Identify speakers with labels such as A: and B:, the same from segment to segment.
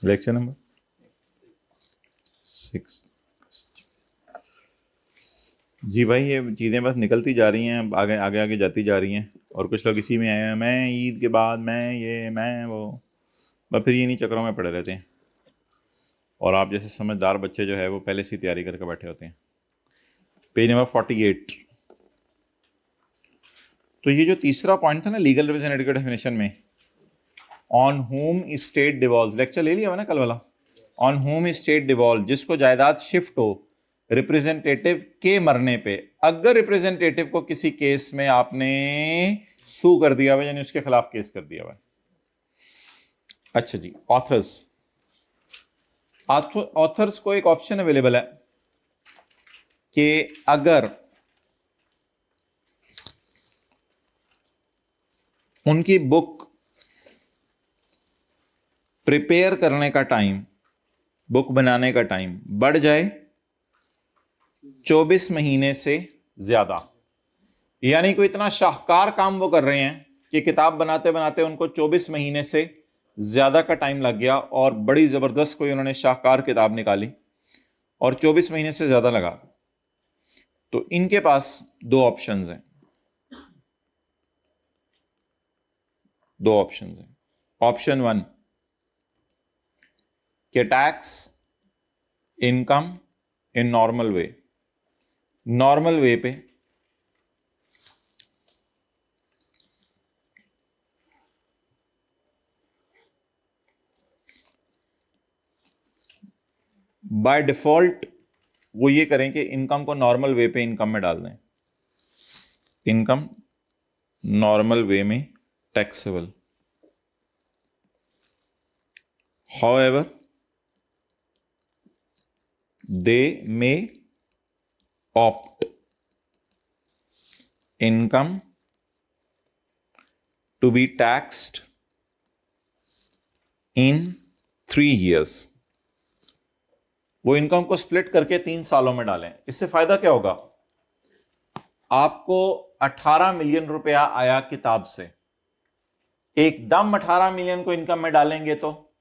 A: Lecture number 6। जी भाई, ये चीज़ें बस निकलती जा रही हैं, आगे आगे आगे जाती जा रही हैं। और कुछ लोग इसी में आए हैं, मैं ईद के बाद मैं वो, बस फिर ये नहीं चक्करों में पड़े रहते हैं। और आप जैसे समझदार बच्चे जो है वो पहले से तैयारी करके बैठे होते हैं। Page number 48। तो ये जो तीसरा पॉइंट था ना लीगल रिप्रेजेंटेटिव डेफिनेशन में, on home state devolve, lecture ले लिया हुआ ना कल वाला। ऑन होम स्टेट डिवॉल्व, जिसको जायदाद शिफ्ट हो रिप्रेजेंटेटिव के मरने पे, अगर रिप्रेजेंटेटिव को किसी केस में आपने सू कर दिया हुआ, यानी उसके खिलाफ केस कर दिया हुआ। अच्छा जी, ऑथर्स को एक ऑप्शन अवेलेबल है कि अगर उनकी बुक प्रिपेयर करने का टाइम, बुक बनाने का टाइम बढ़ जाए 24 महीने से ज्यादा, यानी कोई इतना शाहकार काम वो कर रहे हैं कि किताब बनाते बनाते उनको 24 महीने से ज्यादा का टाइम लग गया और बड़ी जबरदस्त कोई उन्होंने शाहकार किताब निकाली और 24 महीने से ज्यादा लगा, तो इनके पास दो ऑप्शंस हैं। ऑप्शन 1 कि tax income in normal way पे बाय डिफॉल्ट वो ये करें कि इनकम को नॉर्मल वे पे इनकम में डाल दें, इनकम नॉर्मल वे में taxable. However they may opt income to be taxed in 3 years। वो इनकम को स्प्लिट करके 3 सालों में डालें। इससे फायदा क्या होगा? आपको 18 मिलियन रुपया आया किताब से, एकदम 18 मिलियन को इनकम में डालेंगे तो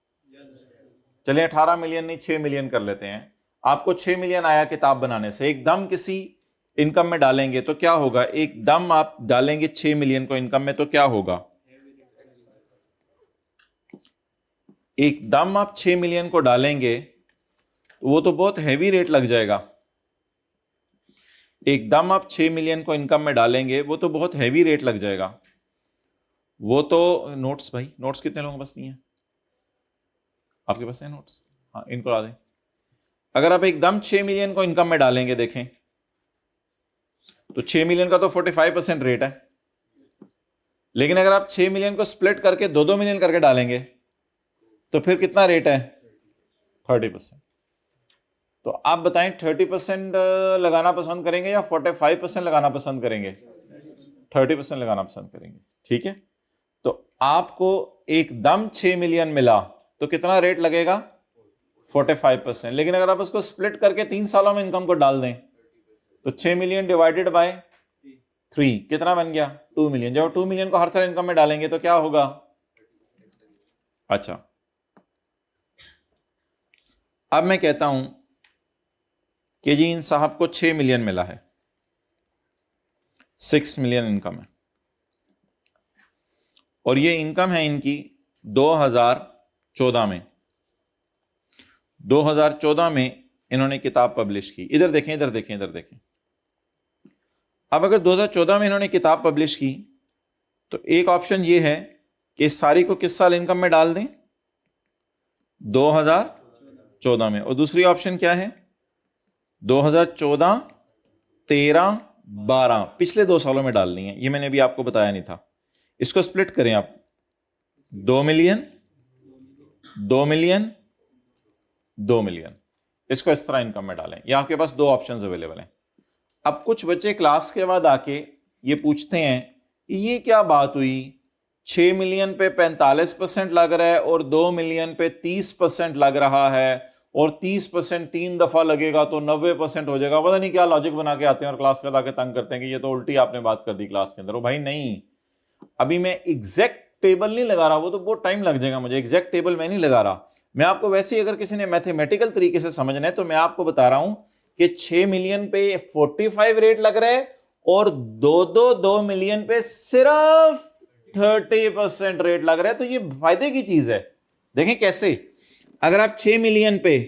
A: चलिए 18 मिलियन नहीं 6 मिलियन कर लेते हैं। आपको 6 मिलियन आया किताब बनाने से, एकदम किसी इनकम में डालेंगे तो क्या होगा? एकदम आप डालेंगे 6 मिलियन को इनकम में तो क्या होगा? एकदम आप 6 मिलियन को डालेंगे तो वो तो बहुत हैवी रेट लग जाएगा। एकदम आप 6 मिलियन को इनकम में डालेंगे वो तो बहुत हैवी रेट लग जाएगा। वो तो नोट्स भाई, नोट्स कितने लोगों के पास नहीं है? आपके पास है नोट्स? हाँ, इनको ला दें। अगर आप एकदम 6 मिलियन को इनकम में डालेंगे, देखें तो 6 मिलियन का तो 45% रेट है, लेकिन अगर आप 6 मिलियन को स्प्लिट करके 2-2 मिलियन करके डालेंगे तो फिर कितना रेट है? 30%। तो आप बताएं 30% लगाना पसंद करेंगे या 45% लगाना पसंद करेंगे? 30% लगाना पसंद करेंगे। ठीक है, तो आपको एकदम 6 मिलियन मिला तो कितना रेट लगेगा? 45%। लेकिन अगर आप उसको स्प्लिट करके 3 सालों में इनकम को डाल दें तो 6 मिलियन डिवाइडेड बाय 3 कितना बन गया? 2 मिलियन। जब 2 मिलियन को हर साल इनकम में डालेंगे तो क्या होगा? अच्छा, अब मैं कहता हूं कि जी इन साहब को 6 मिलियन मिला है, 6 मिलियन इनकम है, और ये इनकम है इनकी 2014 में। 2014 में इन्होंने किताब पब्लिश की। इधर देखें, इधर देखें, इधर देखें। अब अगर 2014 में इन्होंने किताब पब्लिश की तो एक ऑप्शन ये है कि इस सारी को किस साल इनकम में डाल दें? 2014 में। और दूसरी ऑप्शन क्या है? 2014, 13, 12 पिछले 2 सालों में डालनी है। ये मैंने अभी आपको बताया नहीं था। इसको स्प्लिट करें आप, 2 मिलियन, 2 मिलियन, 2 मिलियन, इसको इस तरह इनकम में डालें। ये आपके पास 2 ऑप्शंस अवेलेबल हैं। अब कुछ बच्चे क्लास के बाद आके ये पूछते हैं कि ये क्या बात हुई, 6 मिलियन पे 45% लग रहा है और 2 मिलियन पे 30% लग रहा है, और 30% 3 दफा लगेगा तो 90% हो जाएगा। पता नहीं क्या लॉजिक बना के आते हैं और क्लास के आके तंग करते हैं कि ये तो उल्टी आपने बात कर दी क्लास के अंदर। ओ भाई नहीं, अभी मैं एग्जैक्ट टेबल नहीं लगा रहा, वो तो बहुत टाइम लग जाएगा मुझे। एग्जैक्ट टेबल मैं नहीं लगा रहा, मैं आपको वैसे ही अगर किसी ने मैथमेटिकल तरीके से समझना है तो मैं आपको बता रहा हूं कि 6 मिलियन पे 45 रेट लग रहा है और 2 मिलियन पे सिर्फ 30% रेट लग रहा है, तो ये फायदे की चीज है। देखें कैसे, अगर आप 6 मिलियन पे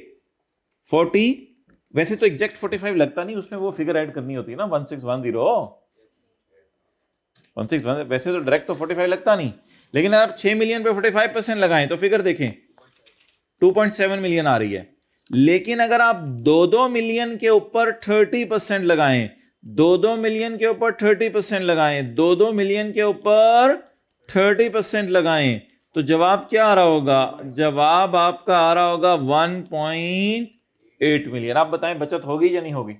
A: 40, वैसे तो एग्जैक्ट 45 लगता नहीं, उसमें वो फिगर ऐड करनी होती है ना 1610, वैसे तो डायरेक्ट तो 45 लगता नहीं, लेकिन अगर आप 6 मिलियन पे 45% लगाएं तो फिगर देखें 2.7 मिलियन आ रही है। लेकिन अगर आप 2 मिलियन के ऊपर 30% लगाएं, 2 मिलियन के ऊपर 30% लगाएं, 2 मिलियन के ऊपर 30% लगाएं, तो जवाब क्या आ रहा होगा? जवाब आपका आ रहा होगा 1.8 मिलियन। आप बताएं बचत होगी या नहीं होगी?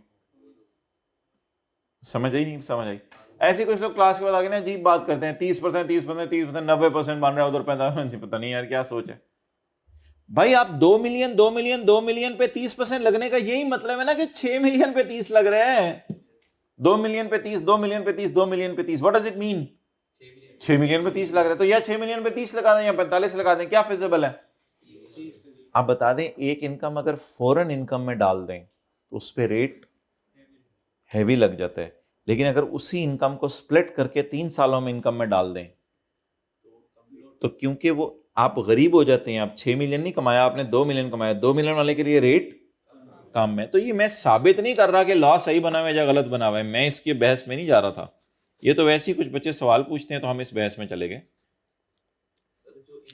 A: समझ आई नहीं समझ आई? ऐसे कुछ लोग क्लास के बाद आगे ना अजीब बात करते हैं, 30%, 30%, 30%, 90% बन रहा है उधर 45%। पता नहीं यार क्या सोच है भाई। आप 2 मिलियन 2 मिलियन 2 मिलियन पे 30% लगने का यही मतलब है ना कि 6 मिलियन पे 30 लग रहे हैं। 2 मिलियन पे 30, 2 मिलियन पे 30, 2 मिलियन पे 30, what does it mean? 6 million पे 30 लग रहे हैं, तो या 6 मिलियन पे 30 लगा दें या 45 लगा दें, क्या फिजिबल है? आप बता दें, एक इनकम अगर फॉरेन इनकम में डाल दें तो उस पर रेट हैवी लग जाता है, लेकिन अगर उसी इनकम को स्प्लिट करके 3 सालों में इनकम में डाल दें तो क्योंकि वो आप गरीब हो जाते हैं, आप 6 मिलियन नहीं कमाया, आपने 2 मिलियन कमाया, 2 मिलियन वाले के लिए रेट कम है। तो ये मैं साबित नहीं कर रहा कि लॉ सही बना हुआ है या गलत बना हुआ है, मैं इसकी बहस में नहीं जा रहा था। ये तो वैसे ही कुछ बच्चे सवाल पूछते हैं तो हम इस बहस में चले गए।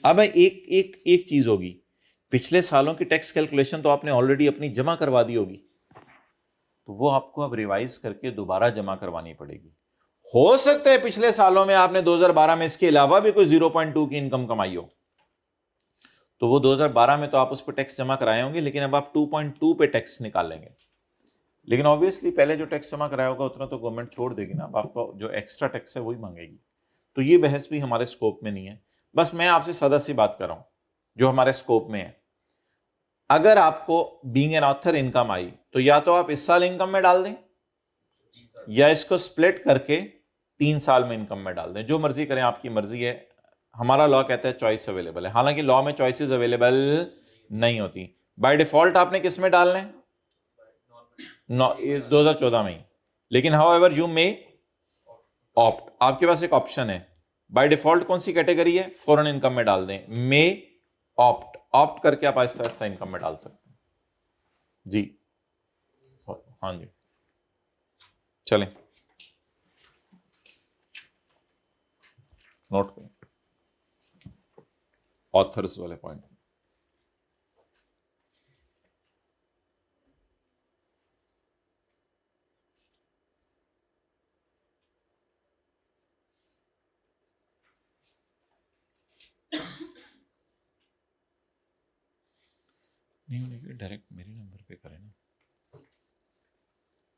A: अब एक एक एक चीज होगी, पिछले सालों की टैक्स कैलकुलेशन तो आपने ऑलरेडी अपनी जमा करवा दी होगी, तो वो आपको अब रिवाइज करके दोबारा जमा करवानी पड़ेगी। हो सकता है पिछले सालों में आपने 2012 में इसके अलावा भी कोई 0.2 की इनकम कमाई हो, तो वो 2012 में तो आप उस पर टैक्स जमा कराए होंगे, लेकिन अब आप 2.2 पे टैक्स निकालेंगे। लेकिन ऑब्वियसली पहले जो टैक्स जमा कराया होगा उतना तो गवर्नमेंट छोड़ देगी ना, अब आपको जो एक्स्ट्रा टैक्स है वही मांगेगी। तो ये बहस भी हमारे स्कोप में नहीं है। बस मैं आपसे सादा सी बात कर रहा हूं जो हमारे स्कोप में है। अगर आपको बीइंग एन ऑथर इनकम आई तो या तो आप इस साल इनकम में डाल दें या इसको स्प्लिट करके 3 साल में इनकम में डाल दें, जो मर्जी करें, आपकी मर्जी है। हमारा लॉ कहता है चॉइस अवेलेबल है, हालांकि लॉ में चॉइसेस अवेलेबल नहीं होती। बाय डिफॉल्ट आपने किस में डालना है? 2014 में ही। लेकिन how ever you may opt, आपके पास एक ऑप्शन है। बाय डिफॉल्ट कौन सी कैटेगरी है? फॉरेन इनकम में डाल दें। मे ऑप्ट, ऑप्ट करके आप आहिस्ता आहिस्ता इनकम में डाल सकते हैं जी। हाँ जी, चलें नोट करें ऑथर्स वाले पॉइंट। नहीं होने के डायरेक्ट मेरे नंबर पे करें ना,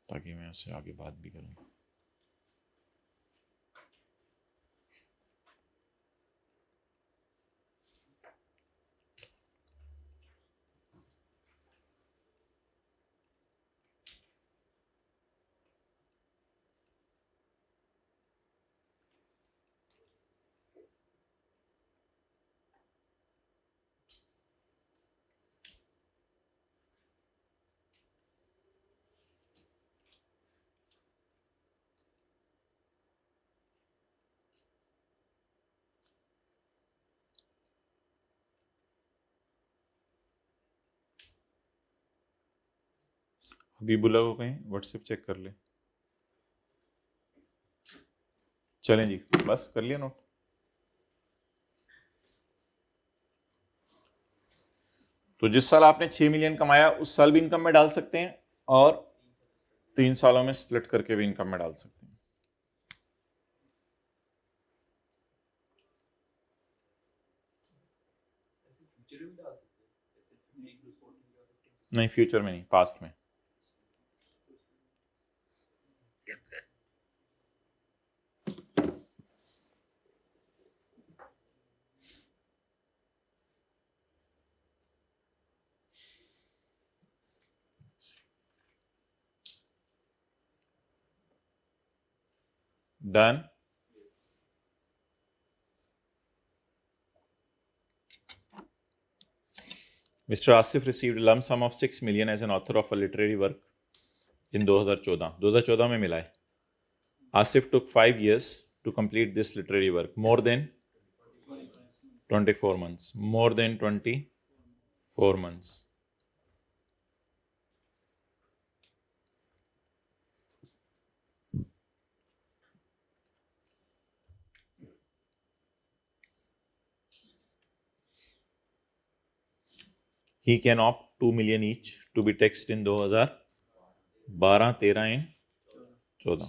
A: ताकि मैं उससे आगे बात भी करूं। हबीबुल्ला को कहें व्हाट्सएप चेक कर ले। चलें जी, बस कर लिया नोट। तो जिस साल आपने 6 मिलियन कमाया उस साल भी इनकम में डाल सकते हैं और 3 सालों में स्प्लिट करके भी इनकम में डाल सकते हैं। नहीं, फ्यूचर में नहीं, पास्ट में। Done. Mr. Asif received a lump sum of 6 million as an author of a literary work in 2014 में मिला है. Asif took 5 years to complete this literary work. More than 24 months. More than 24 months. He can opt 2 million each to be taxed in 2012, 13 and 14.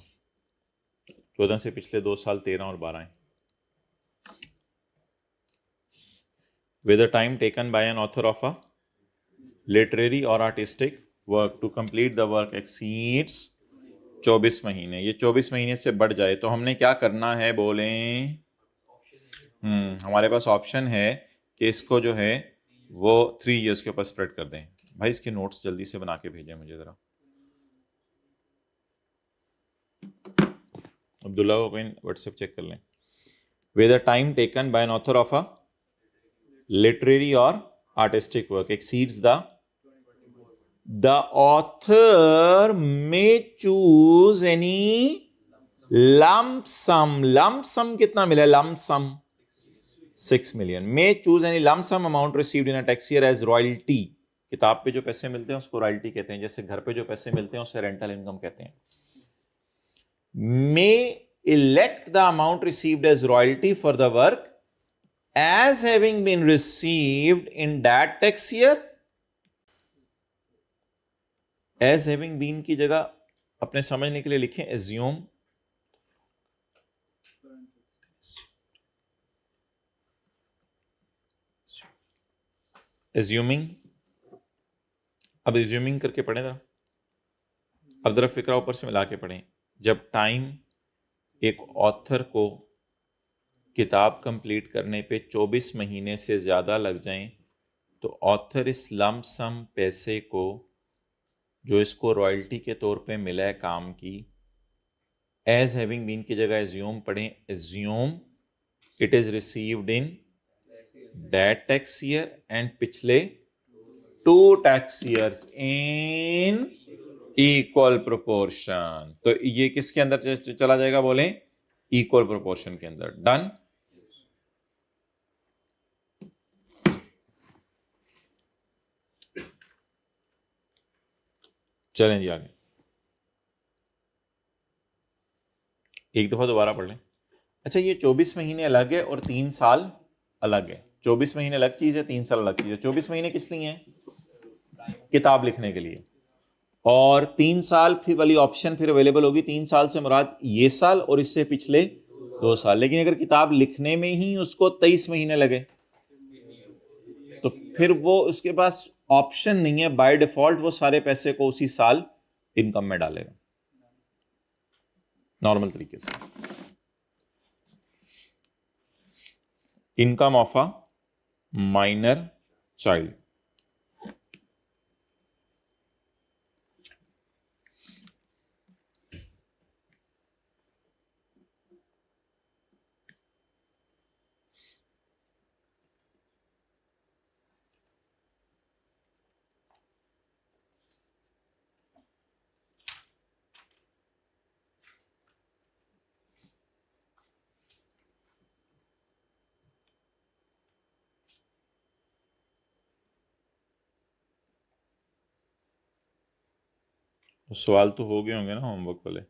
A: 14 से पिछले 2 साल 13 और 12 हैं. With the time taken by an author of a literary or artistic work to complete the work exceeds 24 महीने. ये 24 महीने से बढ़ जाए तो हमने क्या करना है बोलें? हमारे पास ऑप्शन है कि इसको जो है वो 3 years के ऊपर स्प्रेड कर दें. भाई इसके नोट्स जल्दी से बना के भेजें मुझे जरा. अब्दुल्ला को कहीं व्हाट्सएप चेक कर लें. With the time taken by an author of a literary or artistic work exceeds the author may choose any lump sum. Lump sum कितना मिला? Lump sum 6 million. May choose any lump sum amount received in a tax year as royalty. किताब पे जो पैसे मिलते हैं उसको royalty कहते हैं, जैसे घर पे जो पैसे मिलते हैं उसे रेंटल इनकम कहते हैं. May elect the amount received as royalty for the work as having been received in that tax year. As having been की जगह अपने समझने के लिए लिखें assume. Assuming. अब assuming करके पढ़ें जरा. अब जरा फिक्रा ऊपर से मिला के पढ़ें. जब टाइम एक ऑथर को किताब कंप्लीट करने पे 24 महीने से ज़्यादा लग जाएं तो ऑथर इस लम्प सम पैसे को जो इसको रॉयल्टी के तौर पे मिला है काम की, एज हैविंग बीन की जगह एज्यूम पढ़ें. Assume it is received in that tax year and पिछले 2 tax years in equal proportion. तो ये किसके अंदर चला जाएगा बोलें? इक्वल प्रोपोर्शन के अंदर. डन. चलें जी आगे. एक दफा दोबारा पढ़ लें. अच्छा, ये 24 महीने अलग है और 3 साल अलग है. 24 महीने अलग चीज है, 3 साल अलग चीज है. 24 महीने किस लिए हैं? किताब लिखने के लिए. और 3 साल फिर वाली ऑप्शन फिर अवेलेबल होगी. 3 साल से मुराद ये साल और इससे पिछले 2 साल. लेकिन अगर किताब लिखने में ही उसको 23 महीने लगे तो फिर वो उसके पास ऑप्शन नहीं है, बाय डिफॉल्ट वो सारे पैसे को उसी साल इनकम में डालेगा नॉर्मल तरीके से. Income of a minor child. तो सवाल तो हो गए होंगे ना होमवर्क वाले.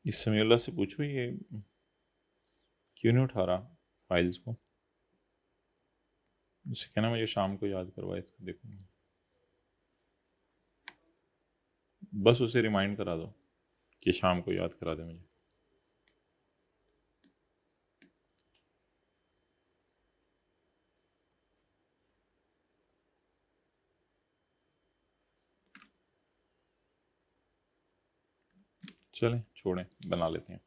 A: इस समीउल्लाह से पूछो ये क्यों नहीं उठा रहा फाइल्स को. उसे कहना मुझे शाम को याद करवाए, इसको देखूंगा. बस उसे रिमाइंड करा दो कि शाम को याद करा दे मुझे. चलें छोड़ें, बना लेते हैं।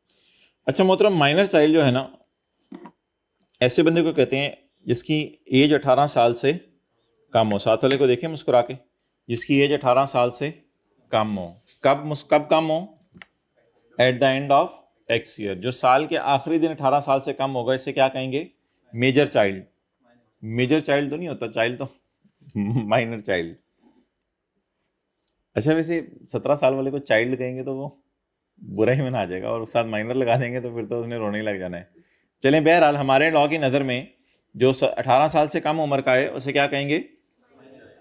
A: अच्छा मोहतरम, माइनर चाइल्ड जो है ना, ऐसे बंदे को कहते हैं जिसकी एज 18 साल से कम हो। साथ वाले को देखें मुस्कुरा के, जिसकी एज 18 साल से कम हो। कब कम हो? At the end of tax year. जो साल के आखिरी दिन 18 साल से कम होगा, इसे क्या कहेंगे? Major child. मेजर चाइल्ड तो नहीं होता, चाइल्ड तो माइनर चाइल्ड। अच्छा वैसे 17 साल वाले को चाइल्ड कहेंगे तो वो बुरा ही में आ जाएगा, और उस साथ माइनर लगा देंगे तो फिर तो उसने रोने ही लग जाना है। चलें, बहरहाल हमारे लॉ की नज़र में जो 18 साल से कम उम्र का है उसे क्या कहेंगे?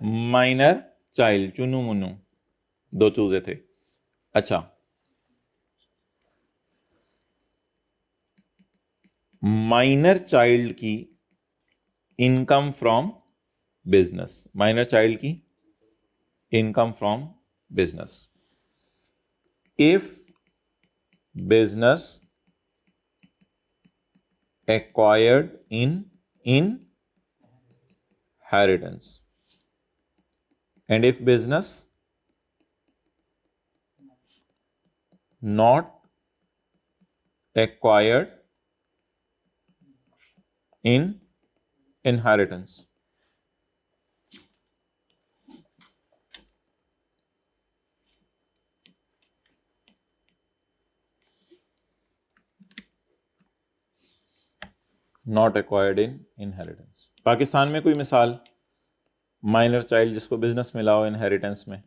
A: Minor child. चुनू मुन्नू, दो चूजे थे। अच्छा, माइनर चाइल्ड की income from business. Minor child की income from business. If business acquired in inheritance, and if business not acquired in inheritance। Not acquired in inheritance. Pakistan में कोई मिसाल माइनर चाइल्ड जिसको बिजनेस मिला हो इनहेरिटेंस में?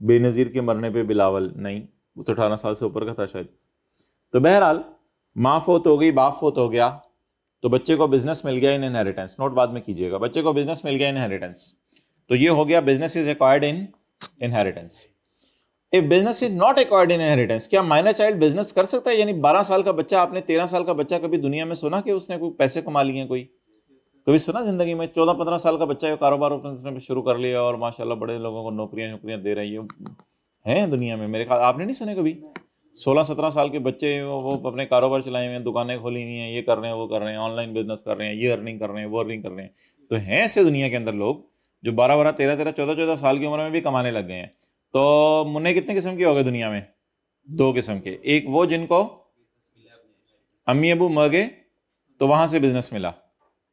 A: बेनजीर के मरने पे बिलावल नहीं, वो तो 18 साल से ऊपर का था शायद। तो बहरहाल माँ फोत हो गई, बाप फोत हो गया, तो बच्चे को बिजनेस मिल गया इन इनहेरिटेंस। नोट बाद में कीजिएगा, बच्चे को बिजनेस मिल गया इन इनहेरिटेंस, तो ये हो गया business is acquired in inheritance. If business is not acquired in inheritance, क्या माइनर चाइल्ड बिजनेस कर सकता है? यानी 12 साल का बच्चा, आपने 13 साल का बच्चा कभी दुनिया में सुना कि उसने कोई पैसे कमा लिए? कोई कभी सुना जिंदगी में? 14-15 साल का बच्चा कारोबार उसने शुरू कर लिया और माशाल्लाह बड़े लोगों को नौकरियां दे रही है दुनिया में। मेरे ख्याल आपने नहीं सुने कभी? 16-17 साल के बच्चे वो अपने कारोबार चलाए हुए हैं, दुकानें खोली हुई हैं, ये कर रहे हैं, वो कर रहे हैं, ऑनलाइन बिजनेस कर रहे हैं, ये अर्निंग कर रहे हैं, वो अर्निंग कर रहे हैं। तो हैं ऐसे दुनिया के अंदर लोग जो 12-12, 13-13, 14-14 साल की उम्र में भी कमाने लग गए हैं। तो मुन्ने कितने किस्म के हो गए दुनिया में? 2 किस्म के। एक वो जिनको अम्मी अबू मर गए तो वहां से बिजनेस मिला,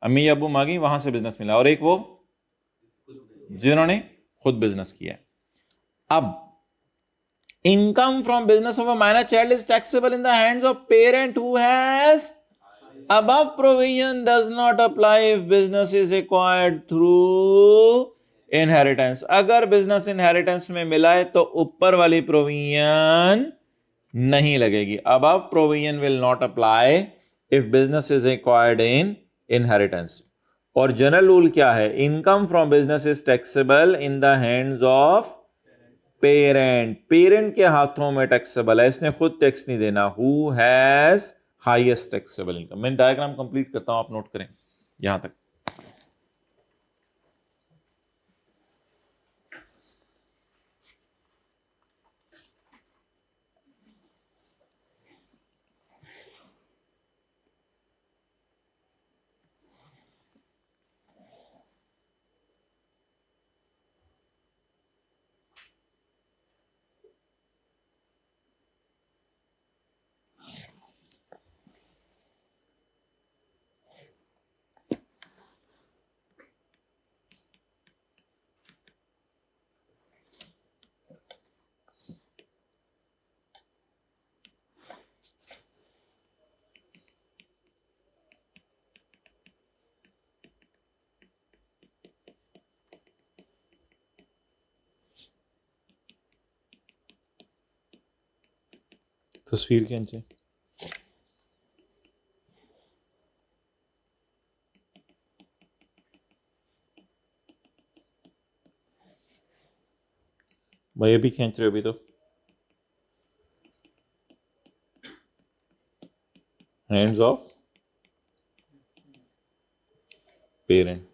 A: अम्मी अबू मांगी वहां से बिजनेस मिला, और एक वो जिन्होंने खुद बिजनेस किया। अब income from business of a minor child is taxable in the hands of parent who has above provision does not apply if business is acquired through inheritance। अगर बिजनेस इनहेरिटेंस में मिला है तो ऊपर वाली प्रोविजन नहीं लगेगी। above provision will not apply if business is acquired in inheritance। और जनरल रूल क्या है? Income from business is taxable in the hands of parent. Parent के हाथों में टैक्सेबल है, इसने खुद टैक्स नहीं देना। Who has highest taxable income. मैं डायग्राम कंप्लीट करता हूं, आप नोट करें यहां तक। तस्वीर खींचे। भाई अभी खींच रहे हो? अभी तो hands of parent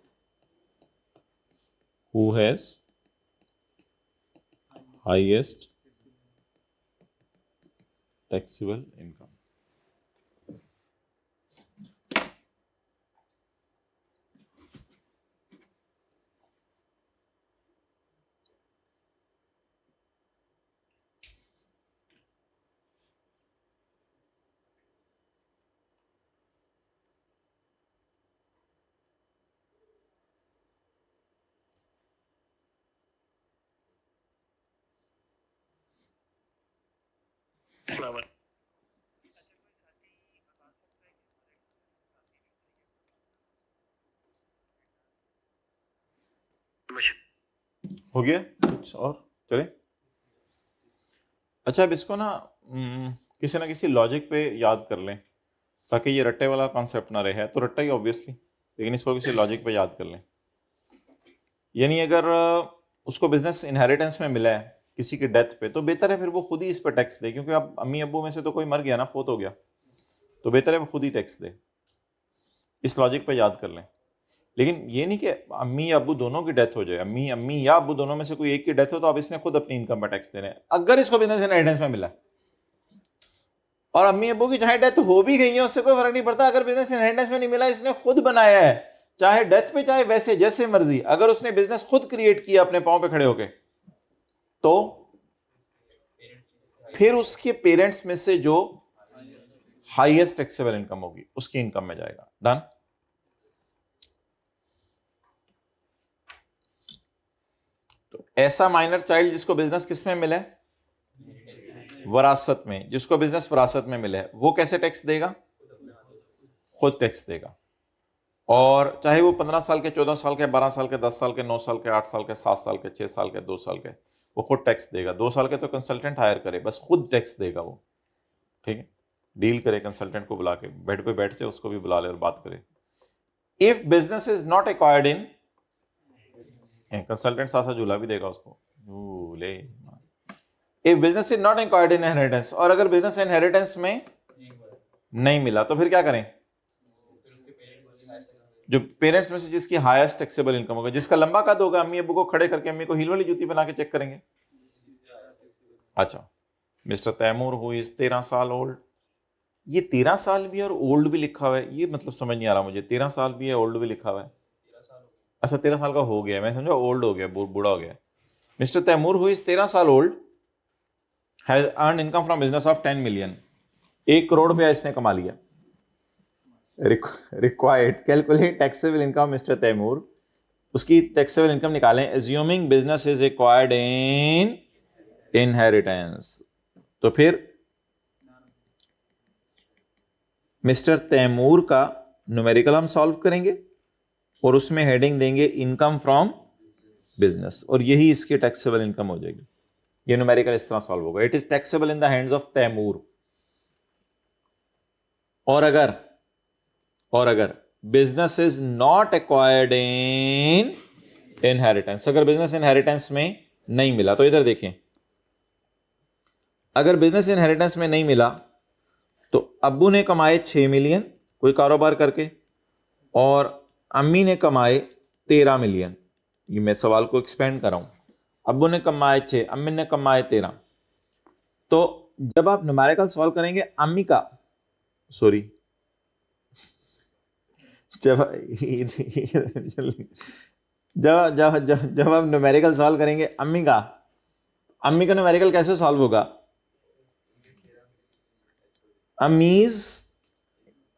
A: who has highest taxable income. हो गया कुछ और चले? अच्छा, अब इसको ना किसी ना किसी लॉजिक पे याद कर लें ताकि ये रट्टे वाला कॉन्सेप्ट ना रहे। तो रट्टा ही ऑब्वियसली, लेकिन इसको किसी लॉजिक पे याद कर लें। यानी अगर उसको बिजनेस इनहेरिटेंस में मिला है किसी की डेथ पे, तो बेहतर है फिर वो खुद ही इस पर टैक्स दे, क्योंकि अब अम्मी अब्बू में से तो कोई मर गया ना, फोत हो गया, तो बेहतर है वो खुद ही टैक्स दे। इस लॉजिक पे याद कर लें। लेकिन ये नहीं कि अम्मी या अब्बू दोनों की डेथ हो जाए, अम्मी अम्मी या अब्बू दोनों में से कोई एक की डेथ हो तो अब इसने खुद अपनी इनकम पर टैक्स देना है। अगर इसको बिजनेस इनहेरिटेंस में मिला और अम्मी अब्बू की चाहे डेथ हो भी गई है उससे कोई फर्क नहीं पड़ता, अगर बिजनेस इनहेरिटेंस में नहीं मिला, इसने खुद बनाया है, चाहे डेथ पे चाहे वैसे जैसे मर्जी, अगर उसने बिजनेस खुद क्रिएट किया अपने पांव पे खड़े होके, तो फिर उसके पेरेंट्स में से जो हाईएस्ट टैक्सेबल इनकम होगी उसकी इनकम में जाएगा। डन? तो ऐसा माइनर चाइल्ड जिसको बिजनेस किस में मिला है? वरासत में। जिसको बिजनेस वरासत में मिला है वो कैसे टैक्स देगा? खुद टैक्स देगा। और चाहे वो 15 साल के, 14 साल के, 12 साल के, 10 साल के, 9 साल के, 8 साल के, 7 साल के, 6 साल के, 2 साल के, वो खुद टैक्स देगा। 2 साल के तो कंसल्टेंट हायर करे, बस खुद टैक्स देगा वो। ठीक है, डील करे कंसल्टेंट को बुला के, बेड पे बैठ से उसको भी बुला ले और बात करे। If business is not acquired in, consultant सासा झूला भी देगा उसको, झूले। If business is not acquired in inheritance, और अगर बिजनेस इनहेरिटेंस में नहीं मिला तो फिर क्या करें? जो पेरेंट्स में से जिसकी हाईएस्ट टैक्सेबल इनकम होगा, जिसका लंबा कद होगा, अम्मी अब्बू को खड़े करके अम्मी को हील वाली जूती बना के चेक करेंगे। अच्छा, मिस्टर तैमूर हु इज 13 साल ओल्ड। ये 13 साल भी और ओल्ड भी लिखा हुआ है, ये मतलब समझ नहीं आ रहा मुझे। 13 साल भी है, ओल्ड भी लिखा हुआ है। अच्छा, 13 साल का हो गया, मैं समझा ओल्ड हो गया, बूढ़ा हो गया। मिस्टर तैमूर हु इज 13 साल old has earn income from business of 10 million. 1 crore रुपया इसने कमा लिया। Required calculate taxable income mister Taimur. उसकी टैक्सेबल इनकम निकालें, assuming business is acquired in inheritance. तो फिर मिस्टर तैमूर का न्यूमेरिकल हम सॉल्व करेंगे और उसमें हेडिंग देंगे इनकम फ्रॉम बिजनेस, और यही इसकी टैक्सेबल इनकम हो जाएगी। ये न्यूमेरिकल इस तरह सॉल्व होगा, it is taxable in the hands of Taimur. और अगर business is not acquired in inheritance, अगर बिजनेस इनहेरिटेंस में नहीं मिला, तो इधर देखें, अगर बिजनेस इनहेरिटेंस में नहीं मिला तो अब्बू ने कमाए 6 मिलियन कोई कारोबार करके, और अम्मी ने कमाए 13 मिलियन। ये मैं सवाल को एक्सपेंड कर रहा हूं। अब्बू ने कमाए 6, अम्मी ने कमाए 13। तो जब आप न्यूमेरिकल सॉल्व करेंगे, अम्मी का, सॉरी, जब जब जब जब जब आप न्यूमेरिकल सॉल्व करेंगे अम्मी का न्यूमेरिकल कैसे सॉल्व होगा? अमीज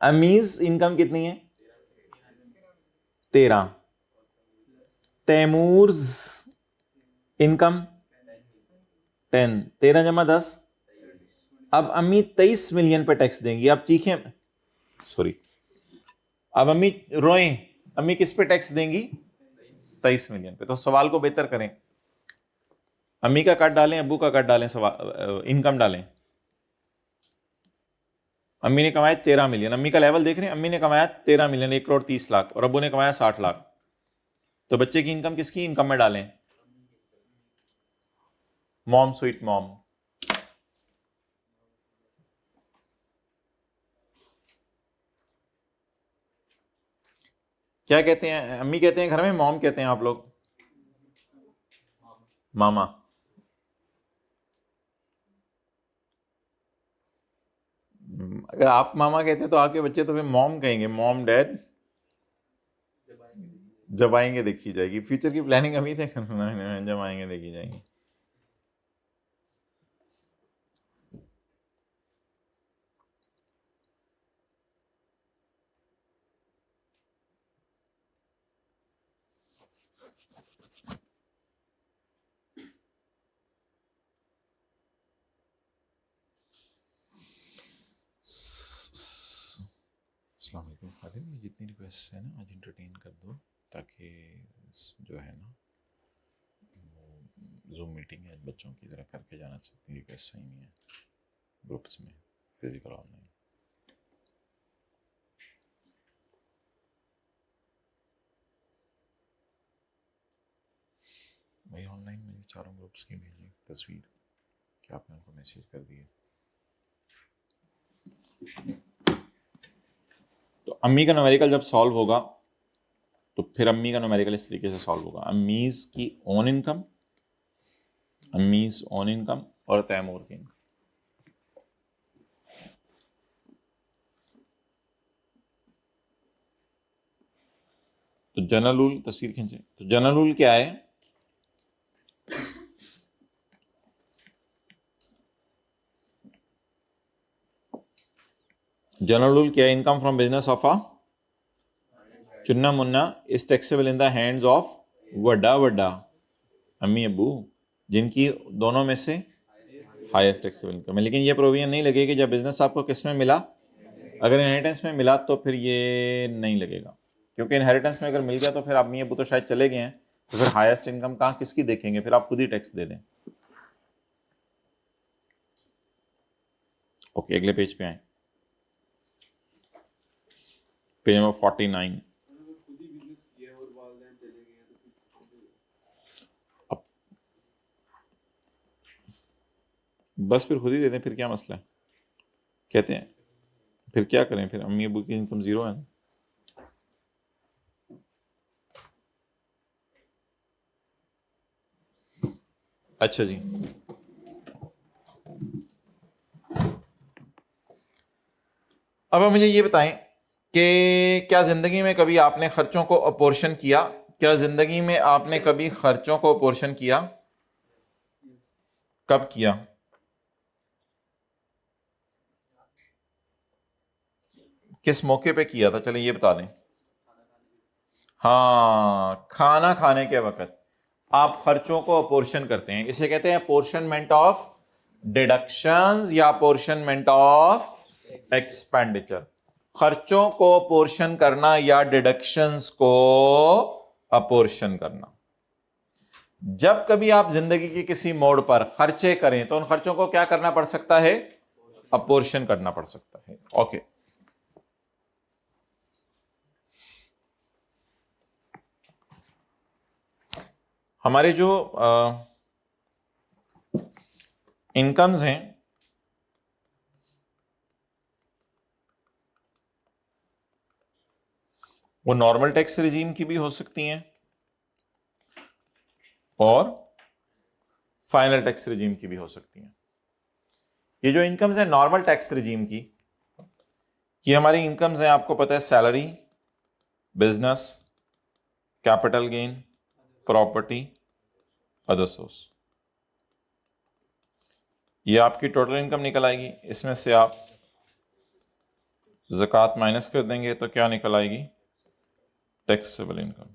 A: अमीज इनकम कितनी है? 13। तैमूर्स इनकम 10, 13 जमा 10। अब अम्मी 23 मिलियन पे टैक्स देंगी। आप चीखें, सॉरी, अब अम्मी रोएं, अम्मी किस पे टैक्स देंगी? 23 मिलियन पे। तो सवाल को बेहतर करें, अम्मी का कट डालें, अब्बू का कट डालें, सवाल इनकम डालें। अम्मी ने कमाया 13 मिलियन, अम्मी का लेवल देख रहे हैं, अम्मी ने कमाया 13 मिलियन, 1 करोड़ 30 लाख, और अब्बू ने कमाया 60 लाख। तो बच्चे की इनकम किसकी इनकम में डालें? Mom, sweet mom. क्या कहते हैं? अम्मी कहते हैं घर में, मॉम कहते हैं आप लोग? मामा। अगर आप मामा कहते तो आपके बच्चे तो फिर मॉम कहेंगे, मॉम डैड। जब आएंगे देखी जाएगी, फ्यूचर की प्लानिंग अभी से करना है, जब आएंगे देखी जाएगी। अस्सलाम वालेकुम खादिम, ये जितनी रिक्वेस्ट है ना आज इंटरटेन कर दो, ताकि जो है ना वो जूम मीटिंग है बच्चों की तरह करके जाना, जितनी रिक्वेस्ट सही नहीं है ग्रुप्स में फिजिकल ऑनलाइन। वही ऑनलाइन में चारों ग्रुप्स की भेजी तस्वीर कि आपने उनको मैसेज कर दिए। तो अम्मी का न्यूमेरिकल जब सॉल्व होगा तो फिर अम्मी का न्यूमेरिकल इस तरीके से सॉल्व होगा। अम्मीज की ओन इनकम, अम्मीज ओन इनकम और तैमूर की इनकम। तो जनरल रूल तस्वीर खींचे। तो जनरल रूल क्या है? जनरल रूल क्या है? Income from business of a Chunna Munna is taxable in the hands of वड्डा वड्डा अम्मी अब्बू, जिनकी दोनों में से हाईएस्ट टैक्सेबल इनकम है। लेकिन ये प्रोविजन नहीं लगेगी जब बिजनेस आपको किस में मिला, अगर इनहेरिटेंस में मिला तो फिर ये नहीं लगेगा, क्योंकि इनहेरिटेंस में अगर मिल गया तो फिर अम्मी अब्बू तो शायद चले गए हैं, तो फिर हाईएस्ट इनकम कहाँ किसकी देखेंगे, फिर आप खुद ही टैक्स दे दें। ओके, अगले पेज पे आए, पेज नंबर 49। बस फिर खुद ही दे दें, फिर क्या मसला है? कहते हैं फिर क्या करें, फिर अम्मी अब्बू की इनकम जीरो है ना। अच्छा जी, अब आप मुझे ये बताएं कि क्या जिंदगी में कभी आपने खर्चों को अपोर्शन किया? क्या जिंदगी में आपने कभी खर्चों को अपोर्शन किया? कब किया? किस मौके पे किया था? चलिए ये बता दें। हाँ, खाना खाने के वक्त आप खर्चों को अपोर्शन करते हैं, इसे कहते हैं अपोर्शनमेंट ऑफ डिडक्शंस या अपोर्शनमेंट ऑफ एक्सपेंडिचर। खर्चों को अपोर्शन करना या डिडक्शंस को अपोर्शन करना। जब कभी आप जिंदगी के किसी मोड़ पर खर्चे करें तो उन खर्चों को क्या करना पड़ सकता है? अपोर्शन करना पड़ सकता है। ओके, हमारे जो इनकम्स हैं वो नॉर्मल टैक्स रिजीम की भी हो सकती हैं और फाइनल टैक्स रिजीम की भी हो सकती हैं। ये जो इनकम्स हैं नॉर्मल टैक्स रिजीम की, ये हमारी इनकम्स हैं, आपको पता है, salary, business, capital gain, property, other source. ये आपकी टोटल इनकम निकल आएगी। इसमें से आप ज़कात माइनस कर देंगे तो क्या निकल आएगी? Taxable income.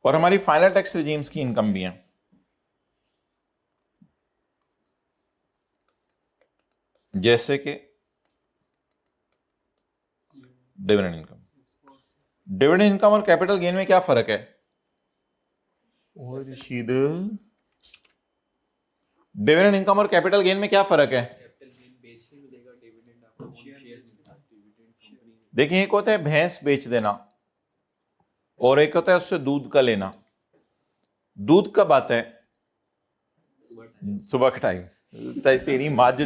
A: और हमारी फाइनल टैक्स रिजीम्स की इनकम भी है, जैसे कि डिविडेंड इनकम। डिविडेंड इनकम और कैपिटल गेन में क्या फर्क है? और रशीद, डिविडेंड इनकम और कैपिटल गेन में क्या फर्क है? देखिए, एक होता है भैंस बेच देना और एक होता है उससे दूध का लेना। दूध कब आता है? सुबह का टाइम। तेरी माँ जो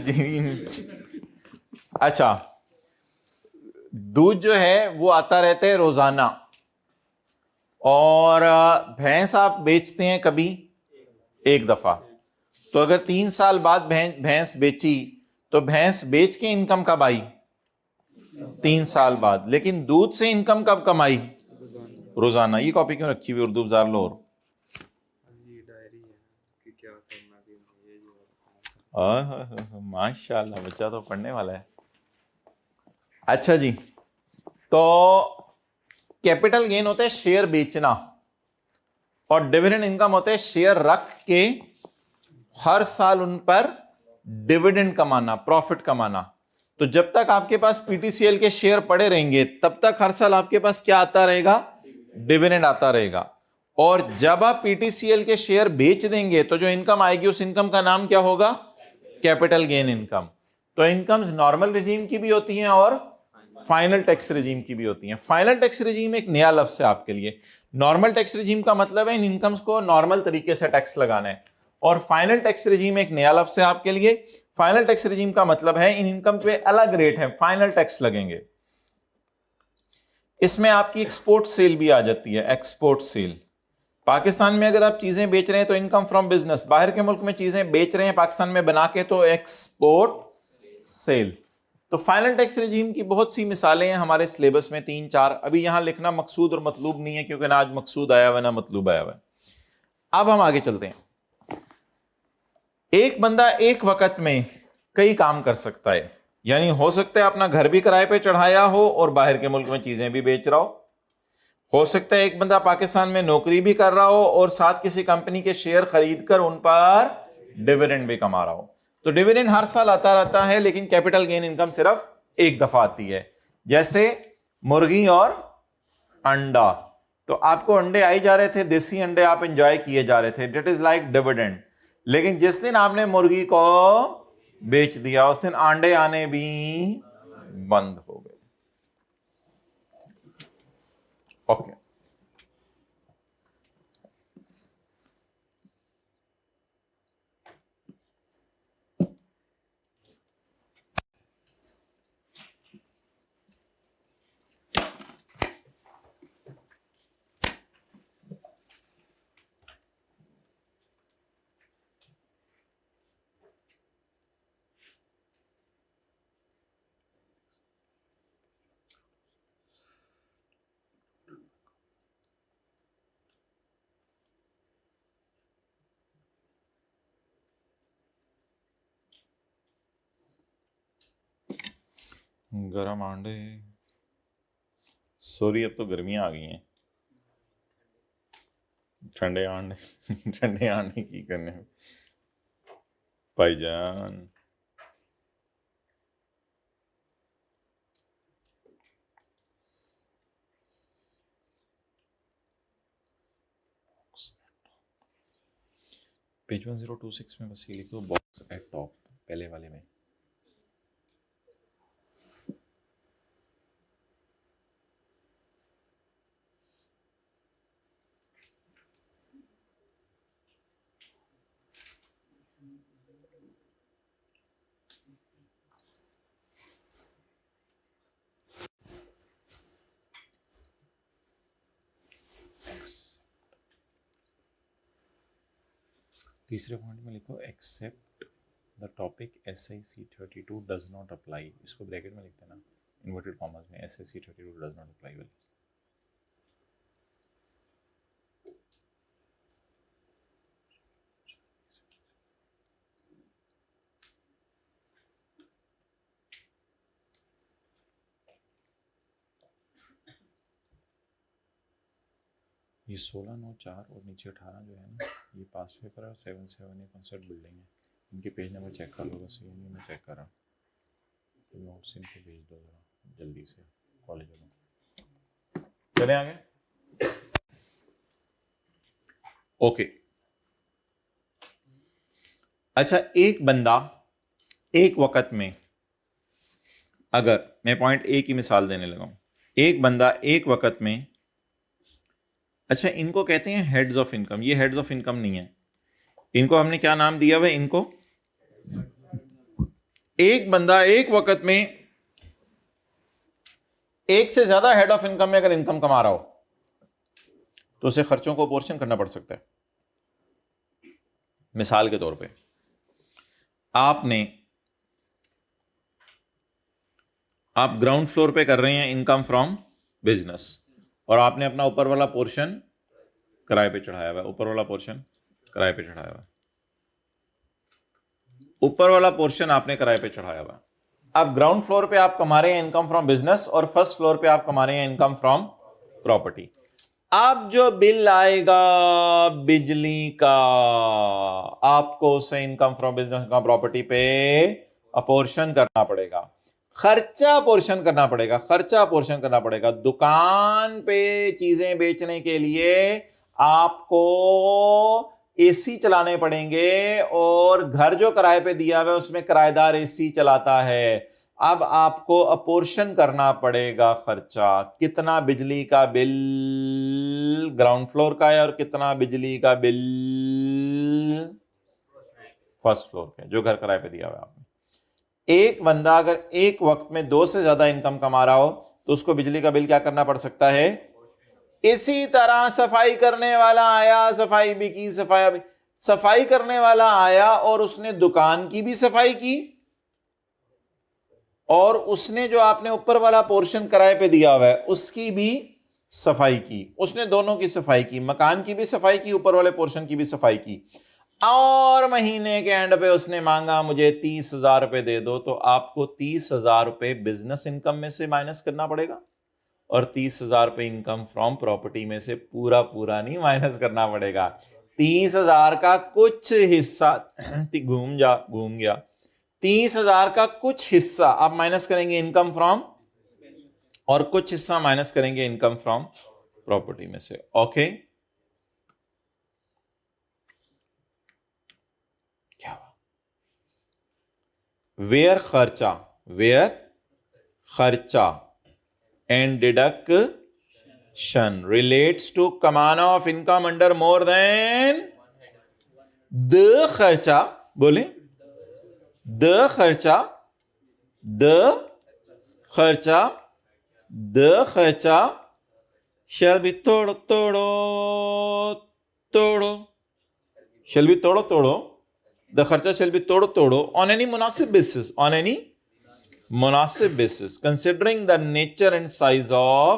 A: अच्छा, दूध जो है वो आता रहता है रोजाना, और भैंस आप बेचते हैं कभी एक दफा। तो अगर 3 साल बाद भैंस बेची तो भैंस बेच के इनकम कब आई? 3 साल बाद। लेकिन दूध से इनकम कब कमाई? रोजाना। ये कॉपी क्यों रखी हुई उर्दू बाजार लाहौर? माशाल्लाह, बच्चा तो पढ़ने वाला है। अच्छा जी, तो कैपिटल गेन होता है शेयर बेचना और डिविडेंड इनकम होता है शेयर रख के हर साल उन पर डिविडेंड कमाना, प्रॉफिट कमाना। तो जब तक आपके पास पीटीसीएल के शेयर पड़े रहेंगे तब तक हर साल आपके पास क्या आता रहेगा, डिविडेंड आता रहेगा। और जब आप पीटीसीएल के शेयर बेच देंगे तो जो इनकम आएगी उस इनकम का नाम क्या होगा, कैपिटल गेन इनकम। तो इनकम्स नॉर्मल रिजीम की भी होती हैं और फाइनल टैक्स रिजीम की भी होती हैं। फाइनल टैक्स रिजीम एक नया लफ्ज है आपके लिए। नॉर्मल टैक्स रिजीम का मतलब है इन इनकम्स को नॉर्मल तरीके से टैक्स लगाना है, और फाइनल टैक्स रिजीम एक नया लफ्ज है आपके लिए। फाइनल टैक्स रिजीम का मतलब है इन इनकम पे अलग रेट है, फाइनल टैक्स लगेंगे। इसमें आपकी एक्सपोर्ट सेल भी आ जाती है। एक्सपोर्ट सेल, पाकिस्तान में अगर आप चीजें बेच रहे हैं तो इनकम फ्रॉम बिजनेस, बाहर के मुल्क में चीजें बेच रहे हैं पाकिस्तान में बना के तो एक्सपोर्ट सेल। तो फाइनल टैक्स रिजीम की बहुत सी मिसालें हैं हमारे सिलेबस में, 3-4। अभी यहां लिखना मकसूद और मतलूब नहीं है क्योंकि ना आज मकसूद आया हुआ ना मतलूब आया हुआ। अब हम आगे चलते हैं। एक बंदा एक वक्त में कई काम कर सकता है, यानी हो सकता है अपना घर भी किराए पे चढ़ाया हो और बाहर के मुल्क में चीजें भी बेच रहा हो सकता है एक बंदा पाकिस्तान में नौकरी भी कर रहा हो और साथ किसी कंपनी के शेयर खरीद कर उन पर डिविडेंड भी कमा रहा हो। तो डिविडेंड हर साल आता रहता है, लेकिन कैपिटल गेन इनकम सिर्फ एक दफा आती है। जैसे मुर्गी और अंडा, तो आपको अंडे आई जा रहे थे, देसी अंडे आप एंजॉय किए जा रहे थे, डेट इज लाइक डिविडेंड। लेकिन जिस दिन आपने मुर्गी को बेच दिया उस दिन अंडे आने भी बंद हो गए। ओके, गरम अंडे, सॉरी अब तो गर्मियां आ गई हैं, ठंडे अंडे ठंडे अंडे की करने भाईजान। पेज 1026 में बस ये लिखो बॉक्स एट टॉप, पहले वाले में। तीसरे पॉइंट में लिखो except the topic SIC32 does not apply. इसको ब्रैकेट में लिख देना इन्वर्टेड कॉमर्स में, SIC32 डज नॉट अप्लाई वाली। ये 16/9/4 और नीचे 18 जो है ना, ये पास पेपर और 7/7 ये कॉन्सेप्ट बिल्डिंग है। इनके पेज नंबर चेक कर लो, बस ये नहीं मैं चेक कर रहा हूँ। नोट्स इनको भेज दो जरा जल्दी से कॉलेज में। चले आगे। ओके, अच्छा, एक बंदा एक वक्त में, अगर मैं पॉइंट ए की मिसाल देने लगा हूं, एक बंदा एक वक्त में, अच्छा इनको कहते हैं हेड्स ऑफ इनकम। ये हेड्स ऑफ इनकम नहीं है, इनको हमने क्या नाम दिया हुआ है, इनको एक बंदा एक वक्त में एक से ज्यादा हेड ऑफ इनकम में अगर इनकम कमा रहा हो तो उसे खर्चों को पोर्शन करना पड़ सकता है। मिसाल के तौर पे आप ग्राउंड फ्लोर पे कर रहे हैं इनकम फ्रॉम बिजनेस, और आपने अपना ऊपर वाला पोर्शन किराए पे चढ़ाया हुआ है। ऊपर वाला पोर्शन किराए पे चढ़ाया हुआ है, ऊपर वाला पोर्शन आपने किराए पे चढ़ाया हुआ है। अब ग्राउंड फ्लोर पे आप कमा रहे हैं इनकम फ्रॉम बिजनेस और फर्स्ट फ्लोर पे आप कमा रहे हैं इनकम फ्रॉम प्रॉपर्टी। अब जो बिल आएगा बिजली का, आपको उसे इनकम फ्रॉम बिजनेस का प्रॉपर्टी पे अपोर्शन करना पड़ेगा। खर्चा पोर्शन करना पड़ेगा, खर्चा पोर्शन करना पड़ेगा। दुकान पे चीजें बेचने के लिए आपको एसी चलाने पड़ेंगे और घर जो किराए पे दिया हुआ है उसमें किराएदार एसी चलाता है। अब आपको अपोर्शन करना पड़ेगा खर्चा। कितना बिजली का बिल ग्राउंड फ्लोर का है और कितना बिजली का बिल फर्स्ट फ्लोर का, जो घर किराए पे दिया हुआ है आपने। एक बंदा अगर एक वक्त में 2 से ज्यादा इनकम कमा रहा हो तो उसको बिजली का बिल क्या करना पड़ सकता है। इसी तरह सफाई करने वाला आया, सफाई भी की, सफाई करने वाला आया और उसने दुकान की भी सफाई की और उसने जो आपने ऊपर वाला पोर्शन किराए पे दिया हुआ है उसकी भी सफाई की, उसने दोनों की सफाई की, मकान की भी सफाई की, ऊपर वाले पोर्शन की भी सफाई की, और महीने के एंड पे उसने मांगा मुझे 30,000 रुपए दे दो, तो आपको 30,000 रुपए बिजनेस इनकम में से माइनस करना पड़ेगा और 30,000 रुपए इनकम फ्रॉम प्रॉपर्टी में से पूरा पूरा नहीं माइनस करना पड़ेगा। 30,000 का कुछ हिस्सा घूम गया, 30,000 का कुछ हिस्सा आप माइनस करेंगे इनकम फ्रॉम और कुछ हिस्सा माइनस करेंगे इनकम फ्रॉम प्रॉपर्टी में से। ओके, क्या हुआ? वेयर खर्चा एंड डिडक्शन रिलेट्स टू कमाना of income under more then the खर्चा, बोले द खर्चा shall be तोड़ो the खर्चा shall be तोड़ो on any मुनासिब basis considering the nature and size of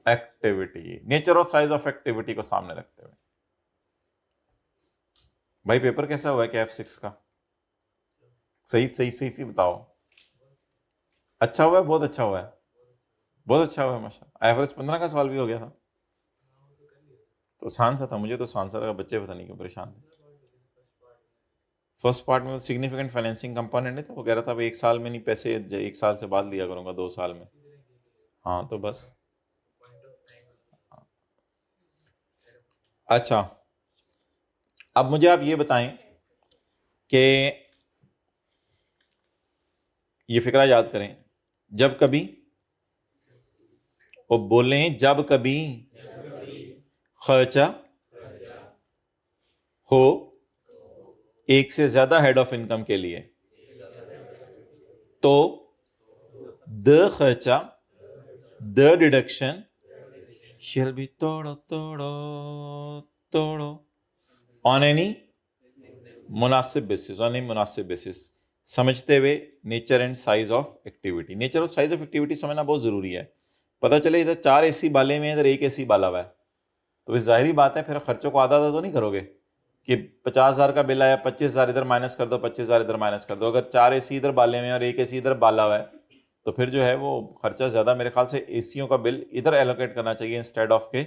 A: activity, nature और साइज ऑफ एक्टिविटी को सामने रखते हुए। भाई पेपर कैसा हुआ है क्या F6 का? सही बताओ। अच्छा हुआ है, बहुत अच्छा हुआ है, बहुत अच्छा हुआ है माशाल्लाह। एवरेज 15 का सवाल भी हो गया था तो आसान सा था, मुझे तो आसान सा लगा, बच्चे पता नहीं क्यों परेशान थे। फर्स्ट पार्ट में सिग्निफिकेंट फाइनेंसिंग कंपोनेंट है तो वो कह रहा था एक साल में नहीं, पैसे 1 साल से बाद लिया करूंगा, 2 साल में। हाँ तो बस अच्छा, अब मुझे आप ये बताएं कि ये फिक्रा याद करें, जब कभी वो बोलें जब कभी खर्चा हो एक से ज्यादा हेड ऑफ इनकम के लिए तो द खर्चा द डिडक्शन shall be तोड़ो ऑन एनी मुनासिब बेसिस, समझते हुए nature and size of activity. Nature और साइज ऑफ एक्टिविटी समझना बहुत जरूरी है। पता चले इधर 4 एसी बाले में, इधर 1 एसी बाला हुआ है, तो फिर जाहिर बात है फिर खर्चों को आधा तो नहीं करोगे कि 50,000 का बिल आया, 25,000 इधर माइनस कर दो, 25,000 इधर माइनस कर दो। अगर 4 एसी इधर बाले में और 1 एसी इधर बाला हुआ है तो फिर जो है वो खर्चा ज्यादा, मेरे ख्याल से एसीओ का बिल इधर एलोकेट करना चाहिए इंस्टेड ऑफ के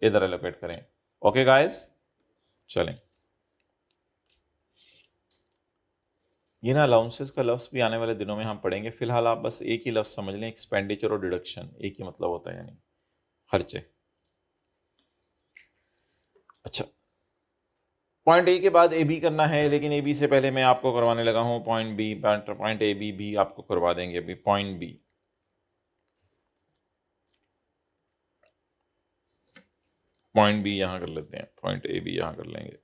A: इधर एलोकेट करें। ओके गाइस, चलें। ये ना अलाउंसेस का लफ्ज भी आने वाले दिनों में हम पढ़ेंगे, फिलहाल आप बस एक ही लफ्ज समझ लें, एक्सपेंडिचर और डिडक्शन एक ही मतलब होता है, यानी खर्चे। अच्छा, पॉइंट ए के बाद ए बी करना है, लेकिन ए बी से पहले मैं आपको करवाने लगा हूं point B. Point A B भी आपको करवा देंगे अभी। पॉइंट बी, पॉइंट बी यहां कर लेते हैं, पॉइंट ए बी यहां कर लेंगे।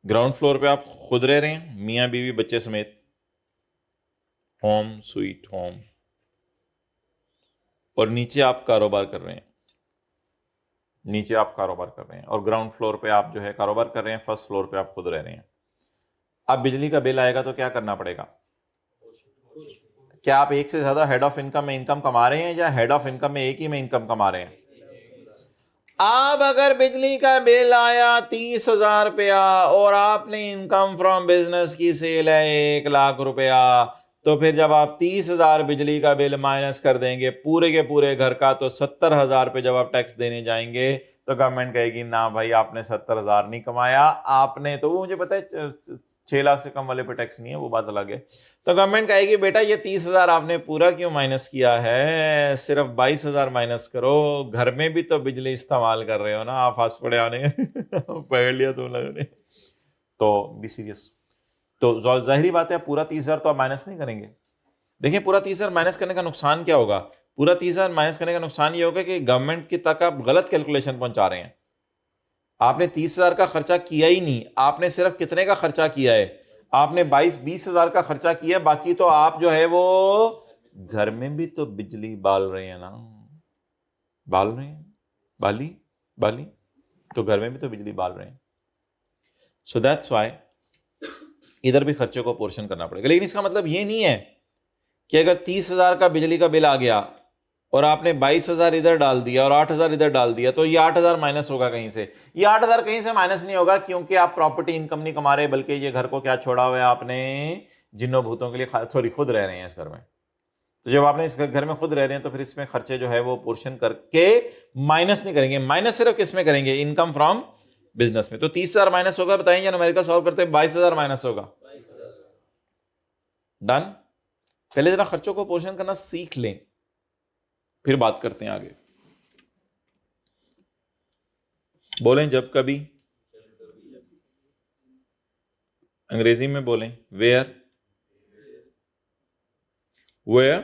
A: ग्राउंड फ्लोर पे आप खुद रह रहे हैं, मियाँ बीवी बच्चे समेत, होम स्वीट होम, और नीचे आप कारोबार कर रहे हैं, और ग्राउंड फ्लोर पे आप जो है कारोबार कर रहे हैं, फर्स्ट फ्लोर पे आप खुद रह रहे हैं। अब बिजली का बिल आएगा तो क्या करना पड़ेगा? क्या आप एक से ज्यादा हेड ऑफ इनकम में इनकम कमा रहे हैं या हेड ऑफ इनकम में एक ही में इनकम कमा रहे हैं? अब अगर बिजली का बिल आया 30,000 रुपया और आपने इनकम फ्रॉम बिजनेस की सेल है 1 लाख रुपया, तो फिर जब आप 30,000 बिजली का बिल माइनस कर देंगे पूरे के पूरे घर का, तो 70,000 पे जब आप टैक्स देने जाएंगे तो गवर्नमेंट कहेगी ना भाई आपने 70,000 नहीं कमाया, आपने तो, वो मुझे पता है 6 लाख से कम वाले पे टैक्स नहीं है, वो बात अलग है। तो गवर्नमेंट कहेगी बेटा ये 30,000 आपने पूरा क्यों माइनस किया है, सिर्फ 22,000 माइनस करो, घर में भी तो बिजली इस्तेमाल कर रहे हो ना आप, हंस पड़े आने पकड़ लिया तुम लोगों ने। तो बी सीरियस। तो जाहिर बात है पूरा 30,000 तो आप माइनस नहीं करेंगे। देखिए पूरा 30,000 माइनस करने का नुकसान क्या होगा, पूरा 30,000 माइनस करने का नुकसान ये होगा कि गवर्नमेंट की तक आप गलत कैलकुलेशन पहुंचा रहे हैं। आपने 30,000 का खर्चा किया ही नहीं, आपने सिर्फ कितने का खर्चा किया है, आपने 22-20,000 का खर्चा किया, बाकी तो आप जो है वो घर में भी तो बिजली बाल रहे हैं ना, बाल रहे हैं, बाली बाली, तो घर में भी तो बिजली बाल रहे हैं। सो दैट्स व्हाई इधर भी खर्चे को पोर्शन करना पड़ेगा। लेकिन इसका मतलब ये नहीं है कि अगर 30,000 का बिजली का बिल आ गया और आपने 22,000 इधर डाल दिया और 8,000 इधर डाल दिया तो ये 8,000 माइनस होगा कहीं से। ये 8,000 कहीं से माइनस नहीं होगा, क्योंकि आप प्रॉपर्टी इनकम नहीं कमा रहे, बल्कि ये घर को क्या छोड़ा हुआ है आपने, जिन्नों भूतों के लिए, थोड़ी खुद रह रहे हैं इस घर में। तो जब आपने इस घर में खुद रह रहे हैं तो फिर इसमें खर्चे जो है वो पोर्शन करके माइनस नहीं करेंगे। माइनस सिर्फ किसमें करेंगे, इनकम फ्रॉम बिजनेस में। तो 30,000 माइनस होगा, बताएंगे न्यूमेरिकल सॉल्व करते 22,000 माइनस होगा। डन। पहले जरा खर्चों को पोर्शन करना सीख लें, फिर बात करते हैं आगे। बोलें जब कभी, अंग्रेजी में बोलें वेयर, वेयर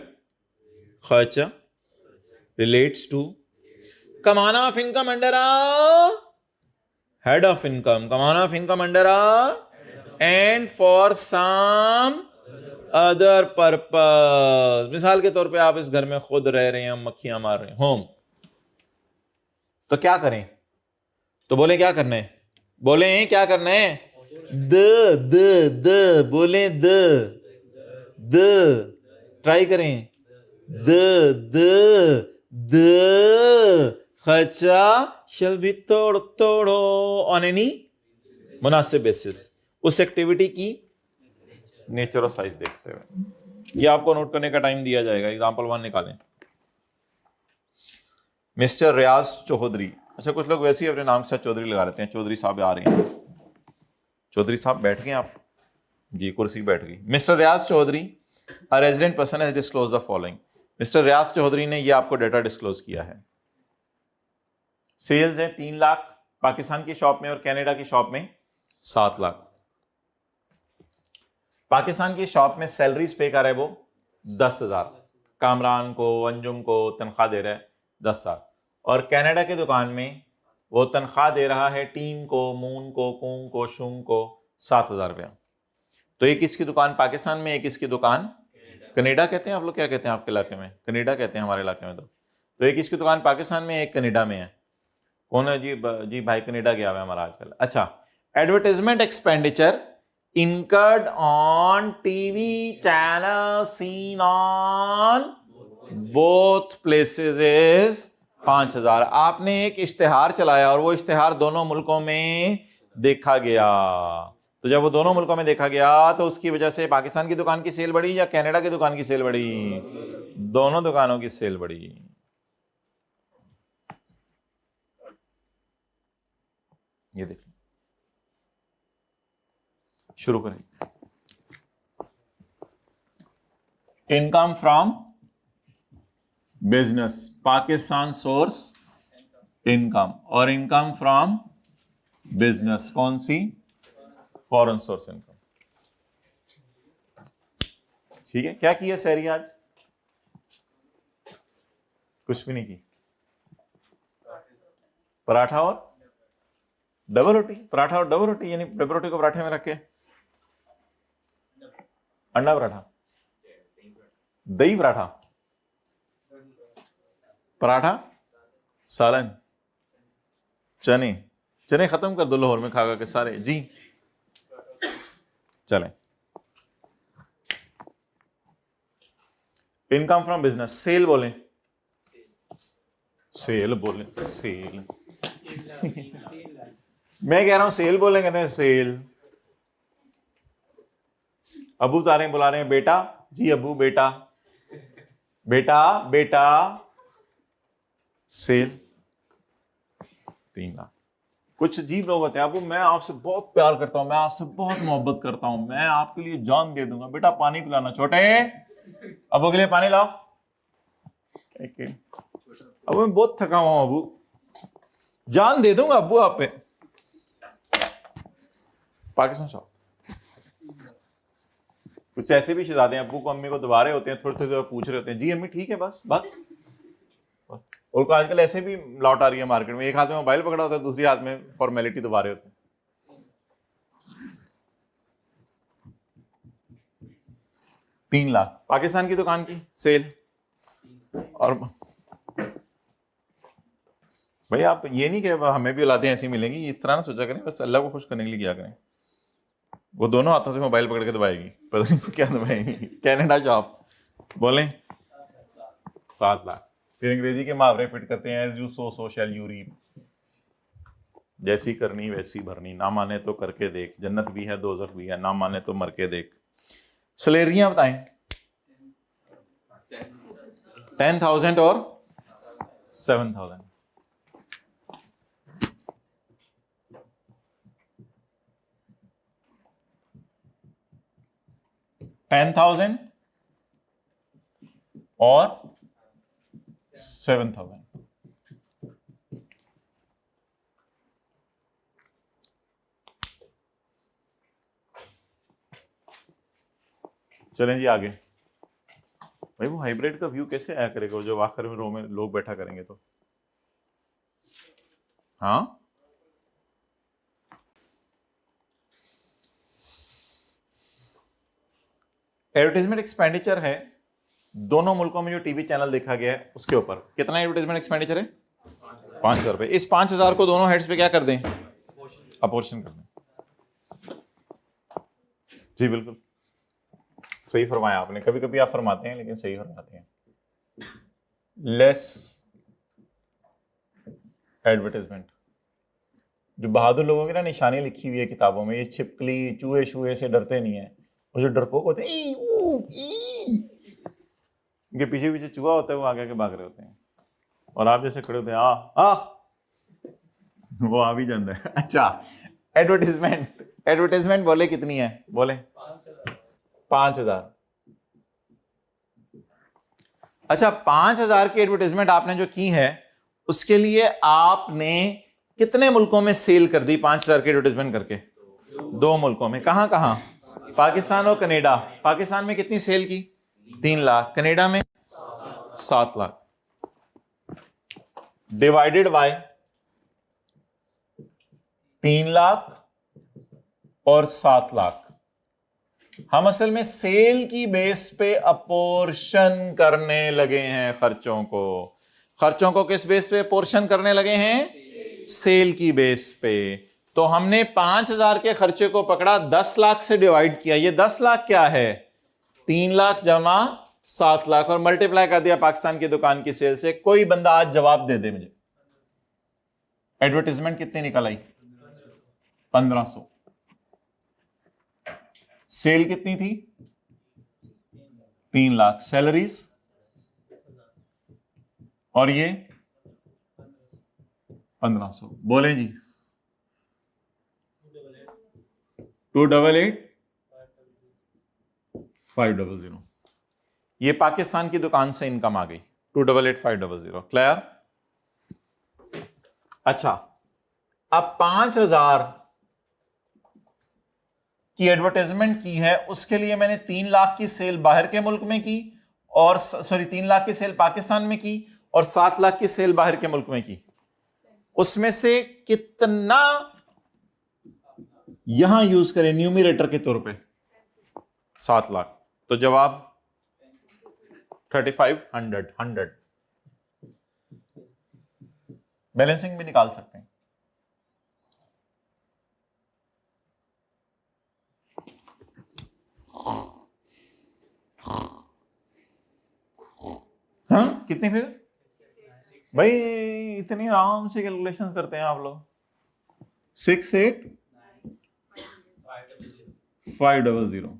A: खर्चा रिलेट्स टू कमाना of income under a head of income, कमाना of income under a and for some other purpose. मिसाल के तौर पे आप इस घर में खुद रह रहे हैं, मक्खियां मार रहे हैं, होम, तो क्या करें, तो बोले क्या करना है, बोले क्या करना है, द बोले द ट्राई करें, द खर्चा शल भी तोड़ो ऑन एनी मुनासिब बेसिस, उस एक्टिविटी की नेचर और साइज देखते हुए। ये आपको नोट करने का टाइम दिया जाएगा। एग्जांपल 1 निकालें। मिस्टर रियाज चौधरी, अच्छा कुछ लोग वैसे ही अपने नाम के साथ चौधरी लगा लेते हैं, चौधरी साहब आ रहे हैं, चौधरी साहब बैठ गए आप जी, कुर्सी बैठ गई। Mr Riyaz Chaudhary a resident person has disclose the following. Mr Riyaz Chaudhary ने ये आपको डेटा डिस्क्लोज किया है। सेल्स है 3 लाख पाकिस्तान की शॉप में और कनाडा की शॉप में 7 लाख। पाकिस्तान की शॉप में सैलरीज पे कर रहा है वो 10,000, कामरान को अंजुम को तनख्वाह दे रहा है 10,000, और कनाडा की दुकान में वो तनख्वाह दे रहा है टीम को, मून को, कूंग को, शुंग को 7,000 रुपया। तो एक इसकी दुकान पाकिस्तान में, एक इसकी दुकान कनाडा कहते हैं, आप लोग क्या कहते हैं आपके इलाके में, कनाडा कहते हैं हमारे इलाके में। तो एक इसकी दुकान पाकिस्तान में, एक कनाडा में है। कौन है जी भाई कनाडा गया हुआ है हमारा आजकल। अच्छा, advertisement expenditure incurred on TV channel seen on both places is 5,000। आपने एक इश्तेहार चलाया और वो इश्तेहार दोनों मुल्कों में देखा गया, तो जब वो दोनों मुल्कों में देखा गया तो उसकी वजह से पाकिस्तान की दुकान की सेल बढ़ी या कनाडा की दुकान की सेल बढ़ी, दोनों दुकानों की सेल बढ़ी। ये देखिए, शुरू करें। Income from business, Pakistan source income, और इनकम फ्रॉम बिजनेस कौन सी, फॉरेन सोर्स इनकम। ठीक है, क्या किया सैरी आज, कुछ भी नहीं की, पराठा और डबल रोटी, पराठा और डबल रोटी, यानी डबल रोटी को पराठे में रखे अंडा पराठा, दही पराठा, पराठा सालन, चने, चने खत्म कर दो लाहौर में खा के सारे जी। चलें, इनकम फ्रॉम बिजनेस, सेल बोलें, सेल बोलें, सेल मैं कह रहा हूं सेल बोलें, कहते हैं सेल। अबू तारे बुला रहे हैं बेटा, जी अबू बेटा, बेटा बेटा, सेल। 3 लाख। कुछ अजीब लोग होते हैं, अब मैं आपसे बहुत प्यार करता हूं, मैं आपसे बहुत मोहब्बत करता हूं, मैं आपके लिए जान दे दूंगा, बेटा पानी पिलाना, छोटे अबू के लिए पानी लाओ। अब मैं बहुत थका हुआ हूं अबू, जान दे दूंगा अबू आप पे। पाकिस्तान शॉप कुछ ऐसे भी शहजादे अब्बू को अम्मी को दबा रहे होते हैं, थोड़े थोड़े पूछ रहे होते हैं, जी अम्मी ठीक है बस बस। और आजकल ऐसे भी लौट आ रही है मार्केट में, एक हाथ में मोबाइल पकड़ा होता है, दूसरी हाथ में फॉर्मेलिटी दबा रहे होते हैं। 3 लाख पाकिस्तान की दुकान की सेल। और भाई आप ये नहीं कि हमें भी औलादें ऐसी मिलेंगी, इस तरह ना सोचा करें, बस अल्लाह को खुश करने के लिए किया करें। वो दोनों हाथों से मोबाइल पकड़ के दबाएगी, पता नहीं क्या दबाएगी। कनाडा शॉप बोलें 7 लाख। फिर अंग्रेजी के मुहावरे फिट करते हैं, as you sow shall you reap, जैसी करनी वैसी भरनी, ना माने तो करके देख, जन्नत भी है दोजख भी है, ना माने तो मर के देख। सैलरियां बताएं। 10,000 और 7,000। 10,000 और 7,000। चलें जी आगे। भाई वो हाइब्रिड का व्यू कैसे आया करेगा जब आखिर में रो में लोग बैठा करेंगे तो? हाँ एडवर्टाइजमेंट एक्सपेंडिचर है दोनों मुल्कों में जो टीवी चैनल देखा गया है उसके ऊपर, कितना एडवर्टाइजमेंट एक्सपेंडिचर है? 5,000 रुपए। इस 5,000 को दोनों हेड्स पे क्या कर दें? अपोर्शन कर दें। जी बिल्कुल सही फरमाया आपने, कभी कभी आप फरमाते हैं लेकिन सही फरमाते हैं। Less advertisement. जो बहादुर लोगों की ना निशानी लिखी हुई है किताबों में, ये छिपकली चूहे शूहे से डरते नहीं है, और जो डरपोक होते हैं इनके पीछे पीछे चूहा होता है, वो आगे आगे भाग रहे होते हैं, और आप जैसे खड़े होते हैं आ वो आ भी जाता है। अच्छा एडवर्टाइजमेंट, एडवर्टाइजमेंट बोले कितनी है? बोले 5,000। अच्छा 5,000 की एडवर्टाइजमेंट आपने जो की है उसके लिए आपने कितने मुल्कों में सेल कर दी? 5,000 की एडवर्टाइजमेंट करके 2 मुल्कों में। कहां कहां? पाकिस्तान और कनाडा। पाकिस्तान में कितनी सेल की? 3 लाख। कनाडा में 7 लाख। डिवाइडेड बाय 3 लाख और 7 लाख। हम असल में सेल की बेस पे अपोर्शन करने लगे हैं खर्चों को। खर्चों को किस बेस पे अपोर्शन करने लगे हैं? सेल की बेस पे। तो हमने 5,000 के खर्चे को पकड़ा, 10 लाख से डिवाइड किया। ये 10 लाख क्या है? 3 लाख जमा 7 लाख, और मल्टीप्लाई कर दिया पाकिस्तान की दुकान की सेल से। कोई बंदा आज जवाब दे दे मुझे, एडवर्टाइजमेंट कितनी निकल आई? 1,500। सेल कितनी थी? 3 लाख। सैलरीज और ये 1,500। बोले जी 288,500। ये पाकिस्तान की दुकान से इनकम आ गई 288,500। क्लियर? अच्छा अब 5,000 की एडवर्टाइजमेंट की है, उसके लिए मैंने 3 लाख की सेल बाहर के मुल्क में की, और 3 लाख की सेल पाकिस्तान में की, और 7 लाख की सेल बाहर के मुल्क में की। उसमें से कितना यहां यूज करें न्यूमिरेटर के तौर पे? 7 लाख। तो जवाब 3,500। 100 बैलेंसिंग भी निकाल सकते हैं। हाँ कितनी? फिर भाई इतनी आराम से कैलकुलेशन करते हैं आप लोग। 68,500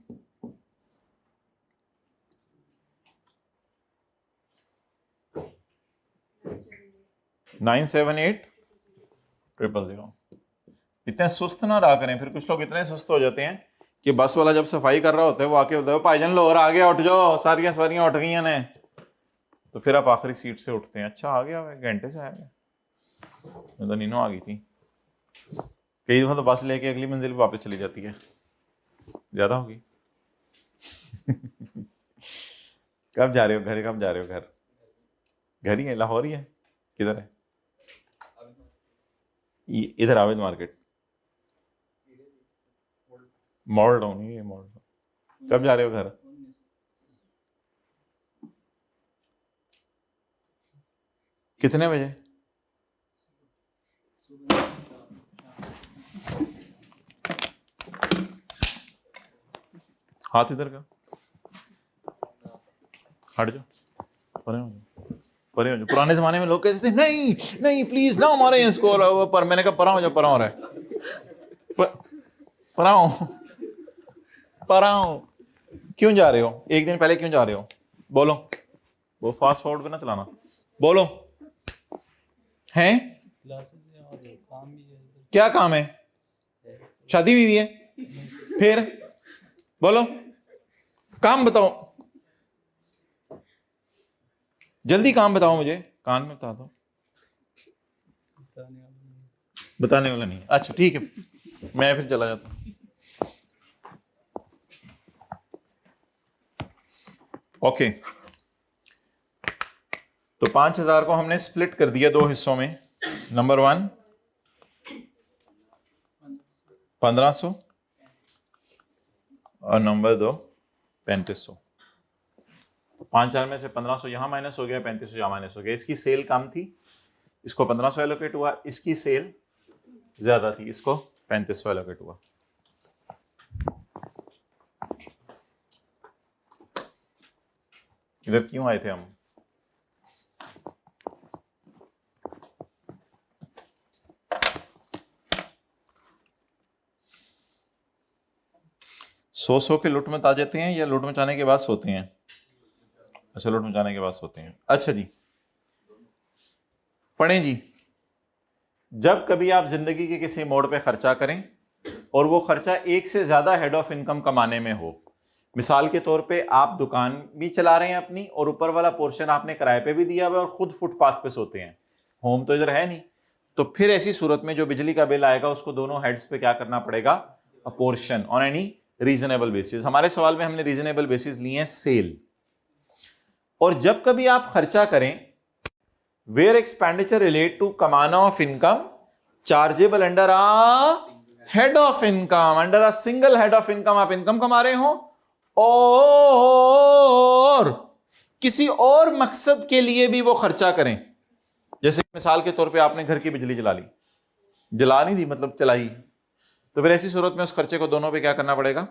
A: 978 000। इतने सुस्त ना रहा करें, फिर कुछ लोग इतने सुस्त हो जाते हैं कि बस वाला जब सफाई कर रहा होता है वो आके बोलता है भाईजान लो और आगे उठ जाओ, सारियां सवारियां उठ गई ने, तो फिर आप आखिरी सीट से उठते हैं, अच्छा आ गया, घंटे से आ गया, मैं तो नीनो आ गई थी। कई दफा तो बस लेके अगली मंजिल पे वापस चली जाती है, ज्यादा होगी। कब जा रहे हो घर, कब जा रहे हो घर? घर ही है, लाहौर ही है, किधर है? इधर आवेद मार्केट, मॉडल टाउन ही है, मॉडल टाउन। कब जा रहे हो घर? कितने बजे? हाथ इधर का, हट जाओ, परे हो जाओ, परे हो जाओ। पुराने जमाने में लोग कहते थे नहीं नहीं प्लीज ना मारे इसको, पर मैंने कहा परा हो जाओ, परा हो रहा है, परा हो, परा हो। क्यों जा रहे हो? एक दिन पहले क्यों जा रहे हो? बोलो, वो फास्ट फॉरवर्ड पे ना चलाना, बोलो। हैं? क्या काम है? शादी भी हुई है? फिर बोलो, काम बताओ, जल्दी काम बताओ मुझे, कान में बता दो। बताने वाला नहीं, अच्छा ठीक है, मैं फिर चला जाता हूं। ओके, तो 5000 को हमने स्प्लिट कर दिया दो हिस्सों में। नंबर 1 1500 और नंबर 2 3500। 5000 में से 1500 यहां माइनस हो गया, 3500 यहां माइनस हो गया। इसकी सेल कम थी, इसको 1500 एलोकेट हुआ, इसकी सेल ज्यादा थी, इसको 3500 एलोकेट हुआ। इधर क्यों आए थे हम? सो के लुट मचा जाते हैं या लुट मचाने के बाद सोते हैं? अच्छा, लुट मचाने के बाद सोते हैं। अच्छा जी, पढ़ें जी। जब कभी आप जिंदगी के किसी मोड़ पे खर्चा करें और वो खर्चा एक से ज्यादा हेड ऑफ इनकम कमाने में हो, मिसाल के तौर पे आप दुकान भी चला रहे हैं अपनी और ऊपर वाला पोर्शन आपने किराए पे भी दिया हुआ है और खुद फुटपाथ पे सोते हैं, होम तो इधर है नहीं, तो फिर ऐसी सूरत में जो बिजली का बिल आएगा उसको दोनों हेड्स पे क्या करना पड़ेगा? Apportion on any reasonable basis. हमारे सवाल में हमने रीजनेबल बेसिस लिए हैं सेल। और जब कभी आप खर्चा करें वेयर एक्सपेंडिचर रिलेट टू कमाना of income chargeable under a head of income, under a single head of income आप इनकम कमा रहे हो और किसी और मकसद के लिए भी वो खर्चा करें, जैसे मिसाल के तौर पे आपने घर की बिजली जला ली, जला नहीं दी मतलब चलाई, तो फिर ऐसी सूरत में उस खर्चे को दोनों पे क्या करना पड़ेगा?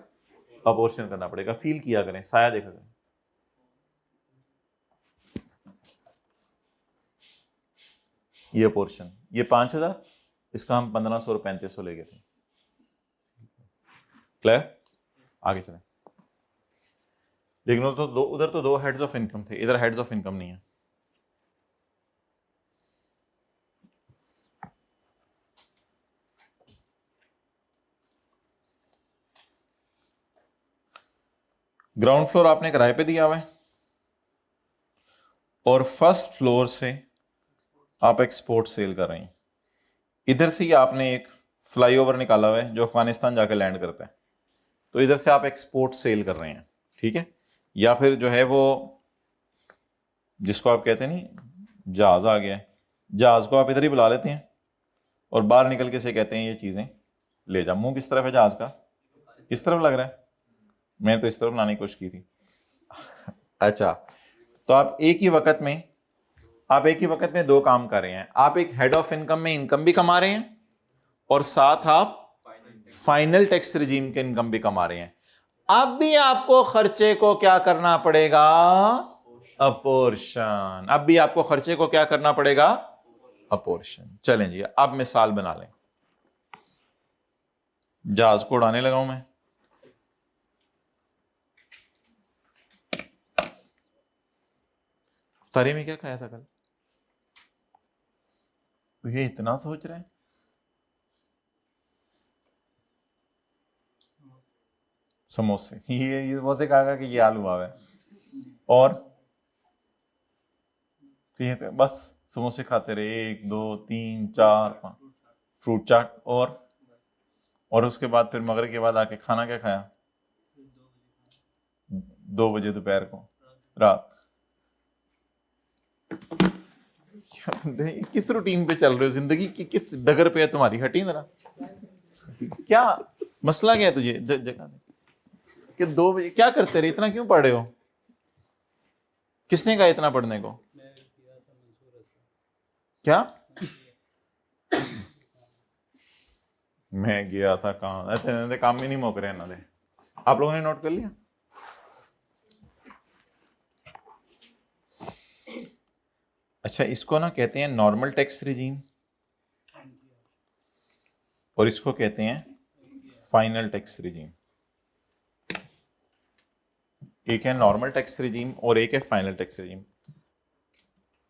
A: अपोर्शन करना पड़ेगा। फील किया करें, साया देखा करें। ये पोर्शन, ये 5000, इसका हम 1500 और 3500 ले गए थे। क्लियर? आगे चलें। लेकिन उधर तो दो हेड्स ऑफ इनकम थे, इधर हेड्स ऑफ इनकम नहीं है। ग्राउंड फ्लोर आपने किराए पे दिया हुआ है और फर्स्ट फ्लोर से आप एक्सपोर्ट सेल कर रहे हैं। इधर से ही आपने एक फ्लाईओवर निकाला हुआ है जो अफगानिस्तान जाकर लैंड करता है, तो इधर से आप एक्सपोर्ट सेल कर रहे हैं, ठीक है? या फिर जो है वो जिसको आप कहते हैं नहीं जहाज आ गया है, जहाज को आप इधर ही बुला लेते हैं और बाहर निकल के से कहते हैं ये चीजें ले जा। मुंह किस तरफ है जहाज का? इस तरफ लग रहा है, मैं तो इस तरफ लाने की कोशिश की थी। अच्छा, तो आप एक ही वक्त में दो काम कर रहे हैं। आप एक हेड ऑफ इनकम में इनकम भी कमा रहे हैं और साथ आप फाइनल टैक्स रिजीम के इनकम भी कमा रहे हैं। अब भी आपको खर्चे को क्या करना पड़ेगा? अपोर्शन। अब भी आपको खर्चे को क्या करना पड़ेगा? अपोर्शन। चलें जी, अब मिसाल बना लें। जहाज को उड़ाने लगा हूं मैं, इफ्तारी में क्या खाया था कल? ये इतना सोच रहे हैं समोसे, ये समोसे कहा कि ये आलू हुआ है। और ठीक है, बस समोसे खाते रहे, 1 2 3 4 5, फ्रूट चाट। और उसके बाद फिर मगरिब के बाद आके खाना क्या खाया? 2 बजे दोपहर को, रात। किस रूटीन पे चल रहे हो? जिंदगी की किस डगर पे है तुम्हारी? हटी जरा। क्या मसला क्या है तुझे? जगह कि 2 बजे क्या करते रहे? इतना क्यों पढ़ रहे हो? किसने कहा इतना पढ़ने को? क्या? मैं गया था कहाँ? इतने काम ही नहीं मुक रहे ना दे। आप लोगों ने नोट कर लिया? अच्छा, इसको ना कहते हैं नॉर्मल टैक्स रिजीम, और इसको कहते हैं फाइनल टैक्स रिजीम। एक है नॉर्मल टैक्स रिजीम और एक है फाइनल टैक्स रिजीम।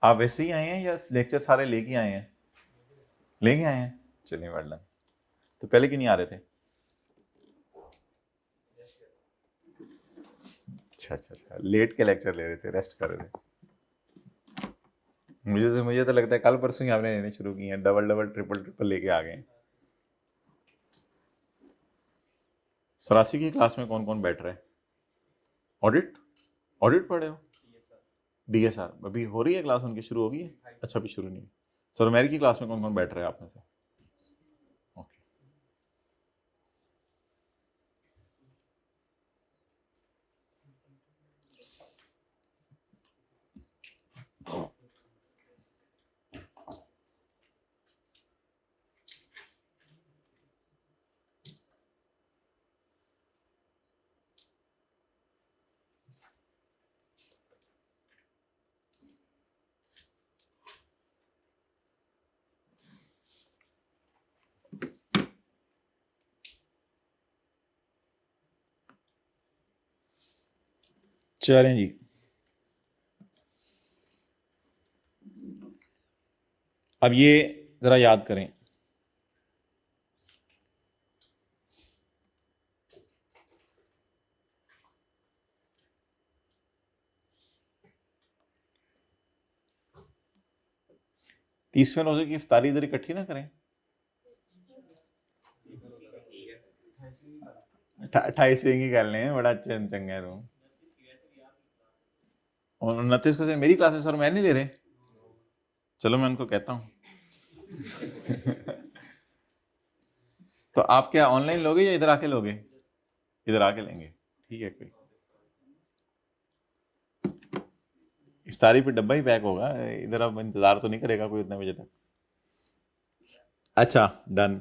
A: आप वैसे ही आए हैं या लेक्चर सारे लेके आए हैं? लेके आए हैं, चलिए वेल डन। तो पहले क्यों नहीं आ रहे थे? अच्छा, लेट के लेक्चर ले रहे थे, रेस्ट कर रहे थे। मुझे तो लगता है कल परसों ही आपने लेने शुरू किए हैं, डबल डबल ट्रिपल ट्रिपल लेके आ गए। सरासी की क्लास में कौन कौन बैठ रहा है? ऑडिट ऑडिट पढ़े हो? डीएसआर अभी हो रही है क्लास, उनकी शुरू होगी? अच्छा, अभी शुरू नहीं। सर मेरी की क्लास में कौन कौन बैठ रहा है आप में से? ओके। चलें जी, अब ये जरा याद करें। तीसवें रोजे की इफ्तारी इधर इकट्ठी ना करें? 28वें की कर लें, बड़ा अच्छा चंगा है तुम। और 29 को से मेरी क्लासेस सर मैं नहीं ले रहे? चलो मैं उनको कहता हूँ। तो आप क्या ऑनलाइन लोगे या इधर आके लोगे? इधर आके लेंगे, ठीक है। कोई इफ्तारी पे डब्बा ही पैक होगा, इधर अब इंतजार तो नहीं करेगा कोई उतने बजे तक। अच्छा, done.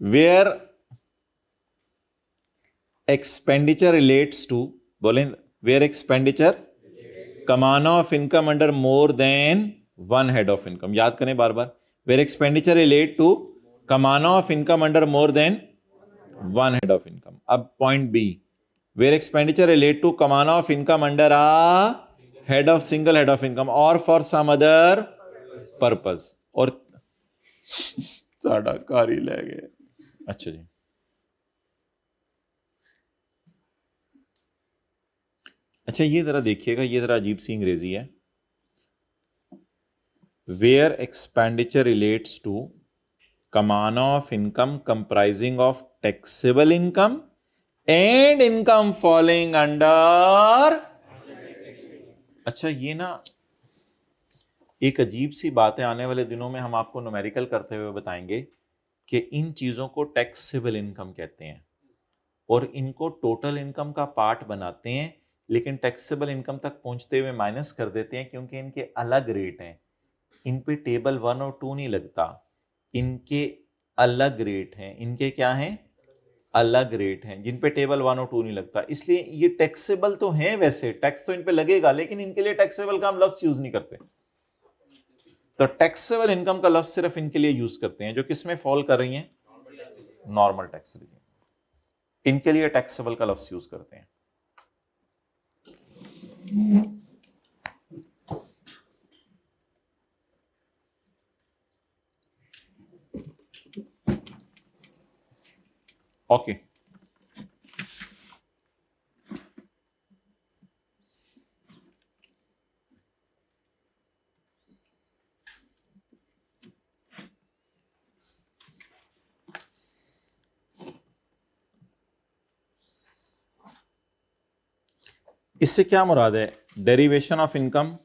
A: Where expenditure relates to, बोलें, वेयर एक्सपेंडिचर कमाना of income under more than one head of income. याद करें बार बार, वेयर एक्सपेंडिचर रिलेट टू कमाना of income under more than one head of income. अब point B, where expenditure relate to कमाना of income under a head of single head of income और for some other purpose. और साडा car ही ले गए। अच्छा जी, अच्छा ये जरा देखिएगा, ये जरा अजीब सी अंग्रेजी है। वेयर एक्सपेंडिचर रिलेट्स टू कमाना of income comprising of taxable income and income falling under. अच्छा, ये ना एक अजीब सी बात है, आने वाले दिनों में हम आपको न्यूमेरिकल करते हुए बताएंगे कि इन चीजों को टैक्सेबल इनकम कहते हैं और इनको टोटल इनकम का पार्ट बनाते हैं, लेकिन टैक्सेबल इनकम तक पहुंचते हुए माइनस कर देते हैं क्योंकि इनके अलग रेट हैं। इन पे टेबल 1 और 2 नहीं लगता, इनके अलग रेट हैं। इनके क्या हैं? अलग रेट हैं, जिन पे टेबल 1 और 2 नहीं लगता। इसलिए ये टैक्सेबल तो हैं, वैसे टैक्स तो इन पे लगेगा, लेकिन इनके लिए टैक्सेबल का हम लफ्ज यूज नहीं करते। तो टैक्सेबल इनकम का लफ्ज सिर्फ इनके लिए यूज करते हैं जो किसमें फॉल कर रही हैं? Normal tax regime. इनके लिए टैक्सेबल का लफ्ज यूज करते हैं। ओके, इससे क्या मुराद है? Derivation of income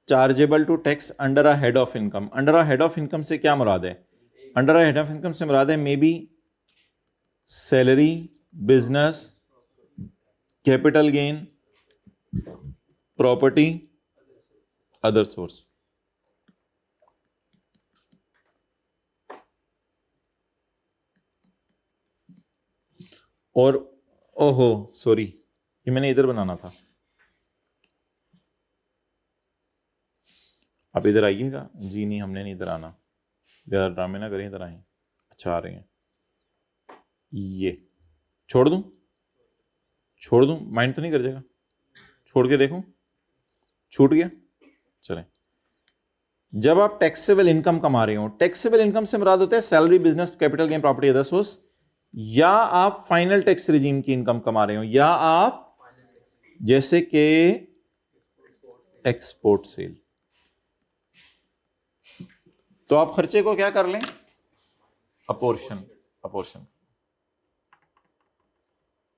A: chargeable to tax under a head of income. Under a head of income से क्या मुराद है? Under a head of income से मुराद है may be salary, business, capital gain, property, other source. और ओहो सॉरी, ये मैंने इधर बनाना था। आप इधर आइएगा। जी नहीं, हमने नहीं इधर आना, ज़्यादा ड्रामे ना करें, इधर आए। अच्छा आ रहे हैं। ये छोड़ दूं? छोड़ दूं? माइंड तो नहीं कर जाएगा? छोड़ के देखूं? छूट गया? चलें। जब आप टैक्सेबल इनकम कमा रहे हो, टैक्सेबल इनकम से मुराद होता है salary, business, capital gain, property, other source, या आप फाइनल टैक्स रिजीम की इनकम कमा रहे हो, या आप जैसे कि एक्सपोर्ट सेल। तो आप खर्चे को क्या कर लें? अपोर्शन। अपोर्शन।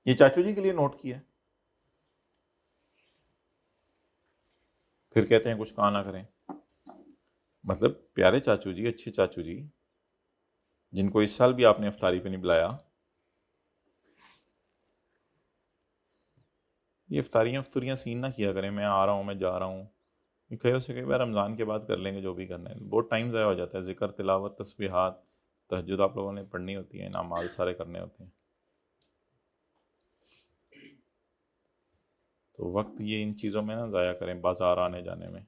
A: ये चाचू जी के लिए नोट किया, फिर कहते हैं कुछ कहा ना करें। मतलब प्यारे चाचू जी, अच्छे चाचू जी, जिनको इस साल भी आपने इफ्तारी पे नहीं बुलाया। ये इफ्तारियाँ सीन ना किया करें, मैं आ रहा हूँ, मैं जा रहा हूँ। कहीं से कई बार रमज़ान के बाद कर लेंगे जो भी करना है। बहुत टाइम ज़ाया हो जाता है। ज़िक्र, तिलावत, तस्बीहात, तहज्जुद आप लोगों ने पढ़नी होती है, नामाल सारे करने होते हैं। तो वक्त ये इन चीज़ों में ना ज़ाया करें, बाज़ार आने जाने में।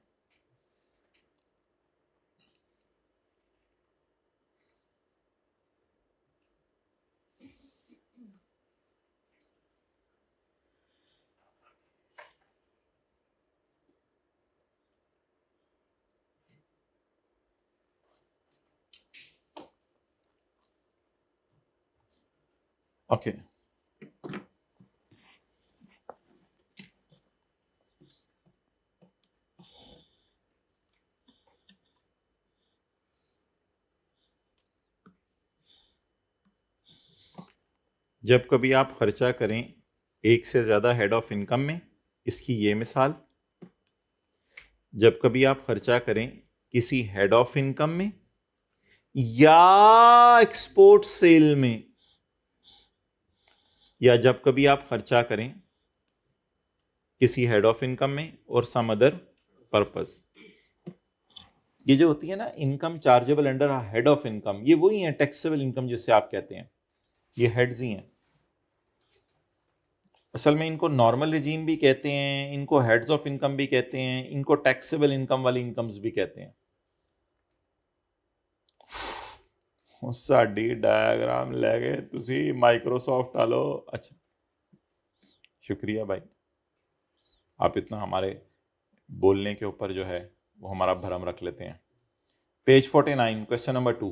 A: ओके। जब कभी आप खर्चा करें एक से ज़्यादा हेड ऑफ इनकम में, इसकी ये मिसाल। जब कभी आप खर्चा करें किसी हेड ऑफ इनकम में या एक्सपोर्ट सेल में, या जब कभी आप खर्चा करें किसी हेड ऑफ इनकम में और सम अदर पर्पस। ये जो होती है ना income chargeable under head of income, ये वही है टैक्सेबल इनकम जिससे आप कहते हैं। ये हेड्स ही हैं। असल में इनको नॉर्मल रिजीम भी कहते हैं, इनको हेड्स ऑफ इनकम भी कहते हैं, इनको टैक्सेबल इनकम वाली इनकम्स भी कहते हैं। साडी डायग्राम ले गए तुसी माइक्रोसॉफ्ट आलो। अच्छा, शुक्रिया भाई, आप इतना हमारे बोलने के ऊपर जो है वो हमारा भरम रख लेते हैं। Page 49, question number 2।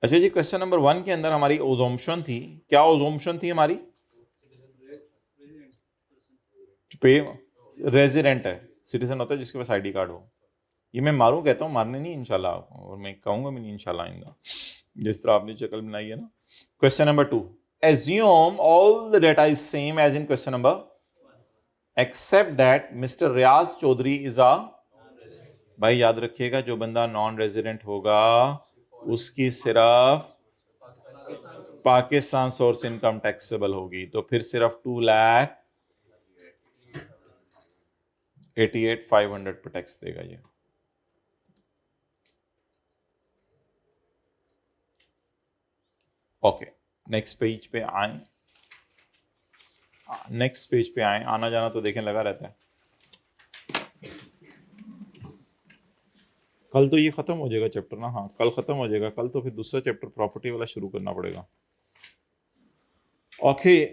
A: अच्छा जी, क्वेश्चन नंबर 1 के अंदर हमारी ओजम्पशन थी। क्या ओजम्पशन थी हमारी? रेजिडेंट है, सिटीजन होता है जिसके पास आईडी कार्ड हो। ये मैं मारूं कहता हूँ, मारने नहीं इंशाल्लाह, और मैं कहूंगा भी नहीं इंशाल्लाह आइंदा, जिस तरह आपने शक्ल बनाई है ना। Question number 2, assume all the data is same as in question number except that Mr. Riyaz Chaudhry is a। भाई याद रखिएगा, जो बंदा नॉन रेजिडेंट होगा उसकी सिर्फ पाकिस्तान सोर्स इनकम टैक्सेबल होगी, तो फिर सिर्फ 2,88,500 पे टैक्स देगा ये। ओके, नेक्स्ट पेज पे आए। नेक्स्ट पेज पे आए, आना जाना तो देखें लगा रहता है। कल तो ये खत्म हो जाएगा चैप्टर ना? हाँ कल खत्म हो जाएगा। कल तो फिर दूसरा चैप्टर प्रॉपर्टी वाला शुरू करना पड़ेगा। ओके,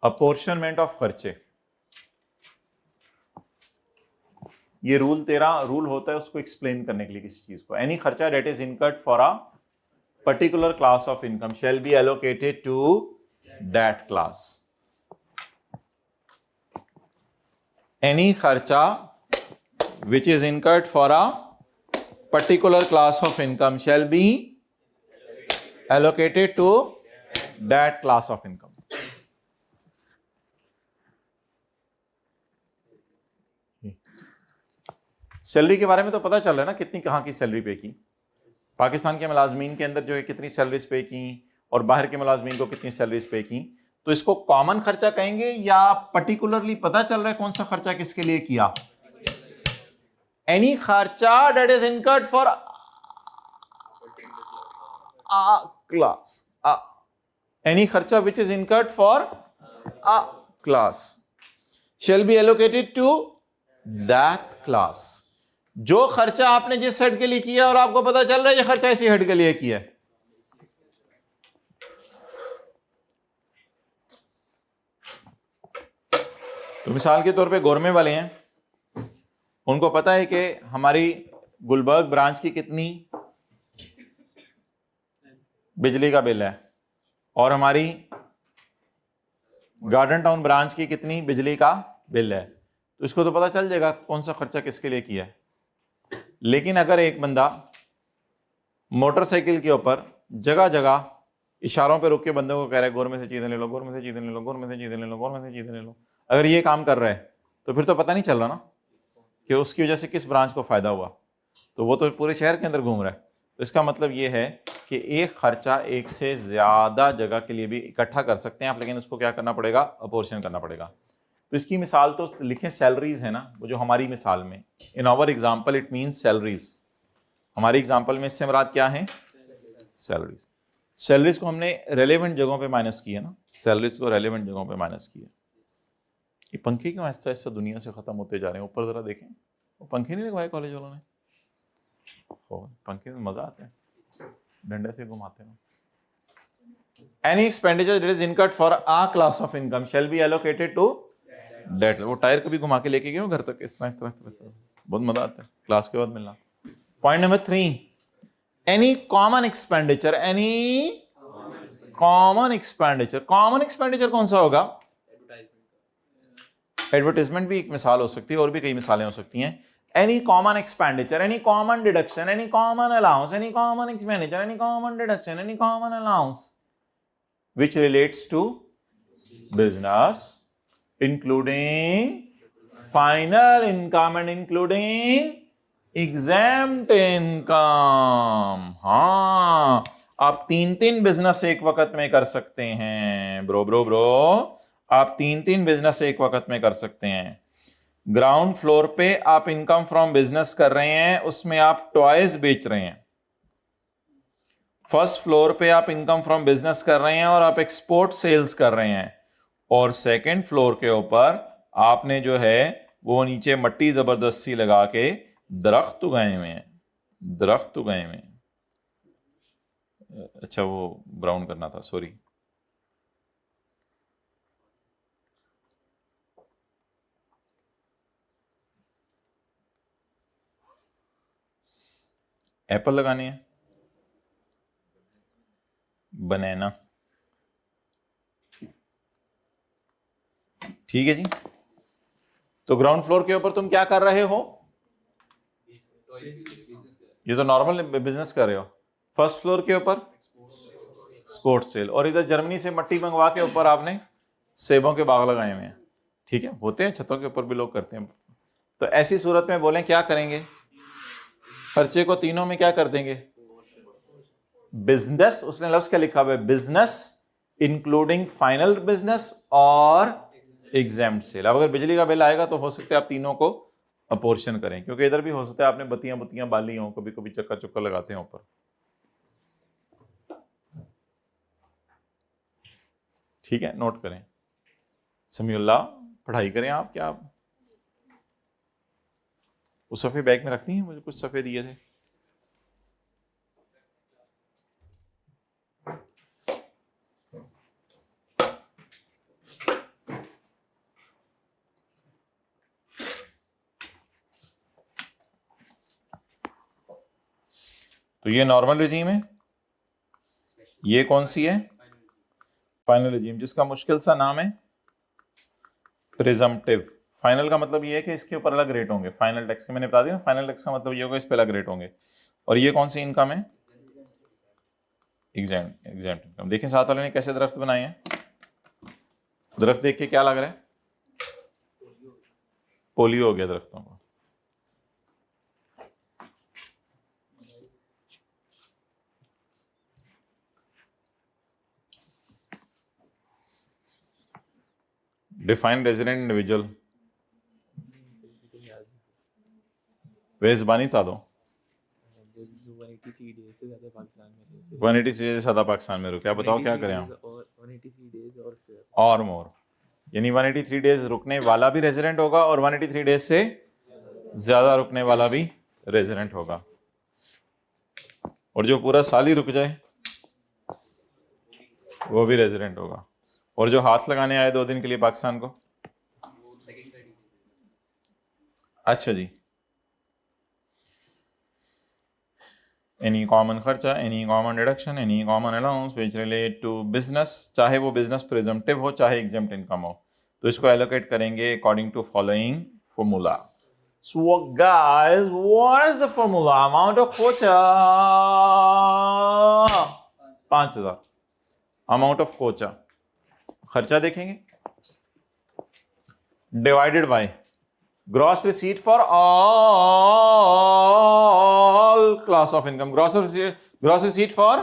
A: अपॉर्शनमेंट ऑफ खर्चे। ये रूल तेरा रूल होता है उसको एक्सप्लेन करने के लिए किसी चीज को। एनी खर्चा that is incurred for a particular class of income shall be allocated to that class. Any खर्चा which is incurred for a particular class of income shall be allocated to that class of income. Salary के बारे में तो पता चल रहा है ना, कितनी कहाँ की सैलरी पे की। पाकिस्तान के मुलाजमीन के अंदर जो है कितनी सैलरीज पे की और बाहर के मुलाजमीन को कितनी सैलरीज पे की। तो इसको कॉमन खर्चा कहेंगे या पर्टिकुलरली पता चल रहा है कौन सा खर्चा किसके लिए किया। एनी खर्चा that is incurred for a class, any kharcha which is incurred for a class shall be allocated to that class. जो खर्चा आपने जिस हेड के लिए किया और आपको पता चल रहा है ये खर्चा इसी हेड के लिए किया है, तो मिसाल के तौर पे गोरमे वाले हैं, उनको पता है कि हमारी गुलबर्ग ब्रांच की कितनी बिजली का बिल है और हमारी गार्डन टाउन ब्रांच की कितनी बिजली का बिल है, तो इसको तो पता चल जाएगा कौन सा खर्चा किसके लिए किया है। लेकिन अगर एक बंदा मोटरसाइकिल के ऊपर जगह जगह इशारों पे रुक के बंदों को कह रहा है गोर में से चीजें ले लो, गोर में से चीजें ले लो, गोर में से चीजें ले लो, गोर में से चीजें ले लो, अगर ये काम कर रहा है तो फिर तो पता नहीं चल रहा ना कि उसकी वजह से किस ब्रांच को फायदा हुआ, तो वो तो पूरे शहर के अंदर घूम रहा है। तो इसका मतलब ये है कि एक खर्चा एक से ज्यादा जगह के लिए भी इकट्ठा कर सकते हैं आप, लेकिन उसको क्या करना पड़ेगा, अपोर्शन करना पड़ेगा। तो इसकी मिसाल तो लिखें सैलरीज है ना, वो जो हमारी मिसाल में, in our example it means salaries, हमारी एग्जांपल में इससे मुराद क्या है, सैलरीज। सैलरीज को हमने रेलेवेंट जगहों पे माइनस किया ना, सैलरीज को रेलेवेंट जगहों पे माइनस किया। ये पंखे क्यों ऐसा ऐसा दुनिया से खत्म होते जा रहे हैं, ऊपर जरा देखें, वो पंखे नहीं लगवाए कॉलेज वालों ने, पंखे में मजा आता है, डंडे से घुमाते हैं। Any expenditure that is incurred for a class of income shall be allocated to that. वो टायर कभी घुमा के लेके गए हो घर तक, इस तरह बहुत मजा आता है, क्लास के बाद मिलना। Point number 3, any common expenditure, any common expenditure, common expenditure कौन सा होगा, एडवर्टाइजमेंट भी एक मिसाल हो सकती है और भी कई मिसालें हो सकती हैं। Any common expenditure, any common deduction, any common allowance, any common expenditure, any common deduction, any common allowance which relates to business, including final income and including exempt income. हाँ, आप 3 बिजनेस एक वक्त में कर सकते हैं ब्रो, आप 3 business एक वक्त में कर सकते हैं। ग्राउंड फ्लोर पे आप इनकम फ्रॉम बिजनेस कर रहे हैं, उसमें आप टॉयज बेच रहे हैं। फर्स्ट फ्लोर पे आप इनकम फ्रॉम बिजनेस कर रहे हैं और आप एक्सपोर्ट सेल्स कर रहे हैं। और सेकंड फ्लोर के ऊपर आपने जो है वो नीचे मट्टी जबरदस्ती लगा के दरख्त उगाए हुए हैं, दरख्त उगाए हुए हैं। अच्छा वो ब्राउन करना था, सॉरी। एप्पल लगाने हैं, बनाना, ठीक है जी। तो ग्राउंड फ्लोर के ऊपर तुम क्या कर रहे हो, ये तो नॉर्मल बिजनेस कर रहे हो। फर्स्ट फ्लोर के ऊपर स्पोर्ट्स सेल, और इधर जर्मनी से मट्टी मंगवा के ऊपर आपने सेबों के बाग लगाए हुए हैं, ठीक है, होते हैं, छतों के ऊपर भी लोग करते हैं। तो ऐसी सूरत में बोलें क्या करेंगे, खर्चे को तीनों में क्या कर देंगे, बिजनेस, उसने लफ्ज क्या लिखा हुआ है, बिजनेस इंक्लूडिंग फाइनल बिजनेस और एग्जाम्प्ट सेल। अब अगर बिजली का बिल आएगा तो हो सकता है आप तीनों को अपोर्शन करें, क्योंकि इधर भी हो सकता है आपने बत्तियां बाली हो, कभी कभी चक्कर लगाते हैं ऊपर, ठीक है, नोट करें। समीउल्लाह पढ़ाई करें आप, क्या आप उस सफ़े बैग में रखती हैं, मुझे कुछ सफ़े दिए थे। तो ये नॉर्मल रिजीम है, ये कौन सी है, फाइनल रेजिम जिसका मुश्किल सा नाम है प्रिजम्पटिव। फाइनल का मतलब ये है कि इसके ऊपर अलग रेट होंगे। फाइनल टैक्स के मैंने बता दिया, फाइनल टैक्स का मतलब ये होगा इस पे अलग रेट होंगे। और ये कौन सी इनकम है? Exact income. देखें साथ वाले ने कैसे दरख्त बनाए हैं। दरख्त देख के क्या लग रहा है? पोलियो हो गया दरख्तों को। डिफाइन रेजिडेंट इंडिविजुअल वे ज़बानी था दो
B: 183 डेज से ज़्यादा पाकिस्तान में रहे।
A: 183 डेज से ज़्यादा पाकिस्तान में रुके। क्या बताओ क्या करें हम?
B: 183 डेज
A: और मोर, यानी 183 डेज रुकने वाला भी रेजिडेंट होगा और 183 डेज से ज्यादा रुकने वाला भी रेजिडेंट होगा। और जो पूरा साल ही रुक जाए वो भी रेजिडेंट होगा। और जो हाथ लगाने आए 2 दिन के लिए पाकिस्तान को, अच्छा जी, एनी कॉमन खर्चा, any common deduction, any common allowance which relate to business, चाहे वो बिजनेस प्रिजम्पटिव हो चाहे एग्जेम्प्ट इनकम हो, तो इसको एलोकेट करेंगे according to following formula. So guys, what is the formula? Amount of खोचा 5000, अमाउंट ऑफ खोचा खर्चा देखेंगे divided by gross receipt for all class of income. Gross receipt for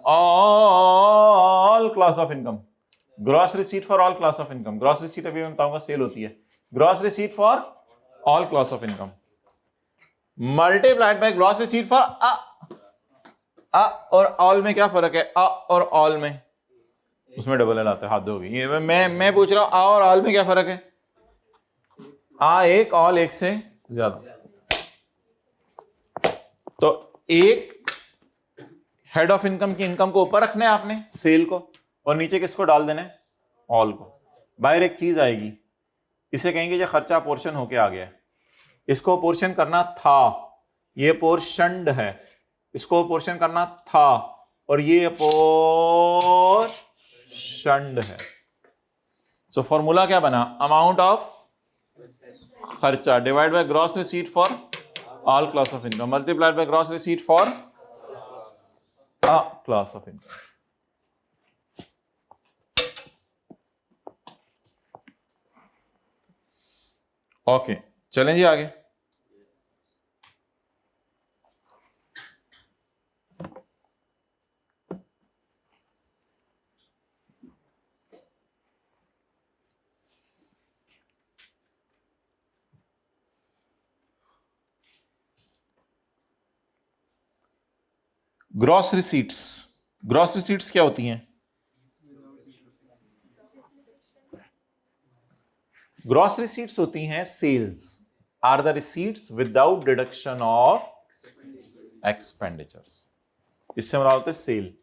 A: all class of income. Gross receipt for all class of income. Gross receipt अभी मैं बताऊंगा sale होती है। Gross receipt for all class of income multiplied by gross receipt for a और all में क्या फर्क है? अ और ऑल में, उसमें डबल एल आता है, हाथ धोगी। ये मैं पूछ रहा हूं आ और ऑल में क्या फर्क है? आ एक, ऑल एक से ज्यादा। तो एक हेड ऑफ इनकम की इनकम को ऊपर रखना है आपने, सेल को, और नीचे किसको डाल देना है? ऑल को। बाहर एक चीज आएगी, इसे कहेंगे जो खर्चा पोर्शन होके आ गया है, इसको पोर्शन करना था, ये पोर्शनड है, इसको पोर्शन करना था, और ये पोर्शनड है। सो फॉर्मूला क्या बना? अमाउंट ऑफ खर्चा divide by gross receipt for all class of income multiplied by gross receipt for a class of income. Okay, चलें जी आगे। ग्रॉस रिसीट्स, ग्रॉस रिसीट्स क्या होती हैं? ग्रॉस रिसीट्स होती हैं sales, are the receipts without deduction of expenditures. इससे मुराद होता है सेल।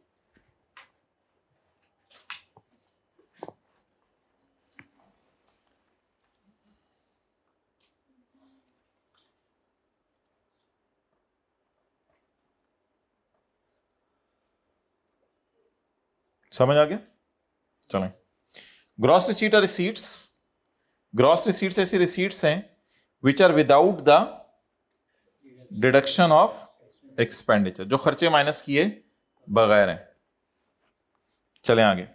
A: समझ आ गया? चलें, ग्रॉस रिसीट और रिसीट्स, ग्रॉस रिसीट्स ऐसी रिसीट्स हैं which are without the deduction of expenditure, जो खर्चे माइनस किए बगैर हैं। चलें आगे।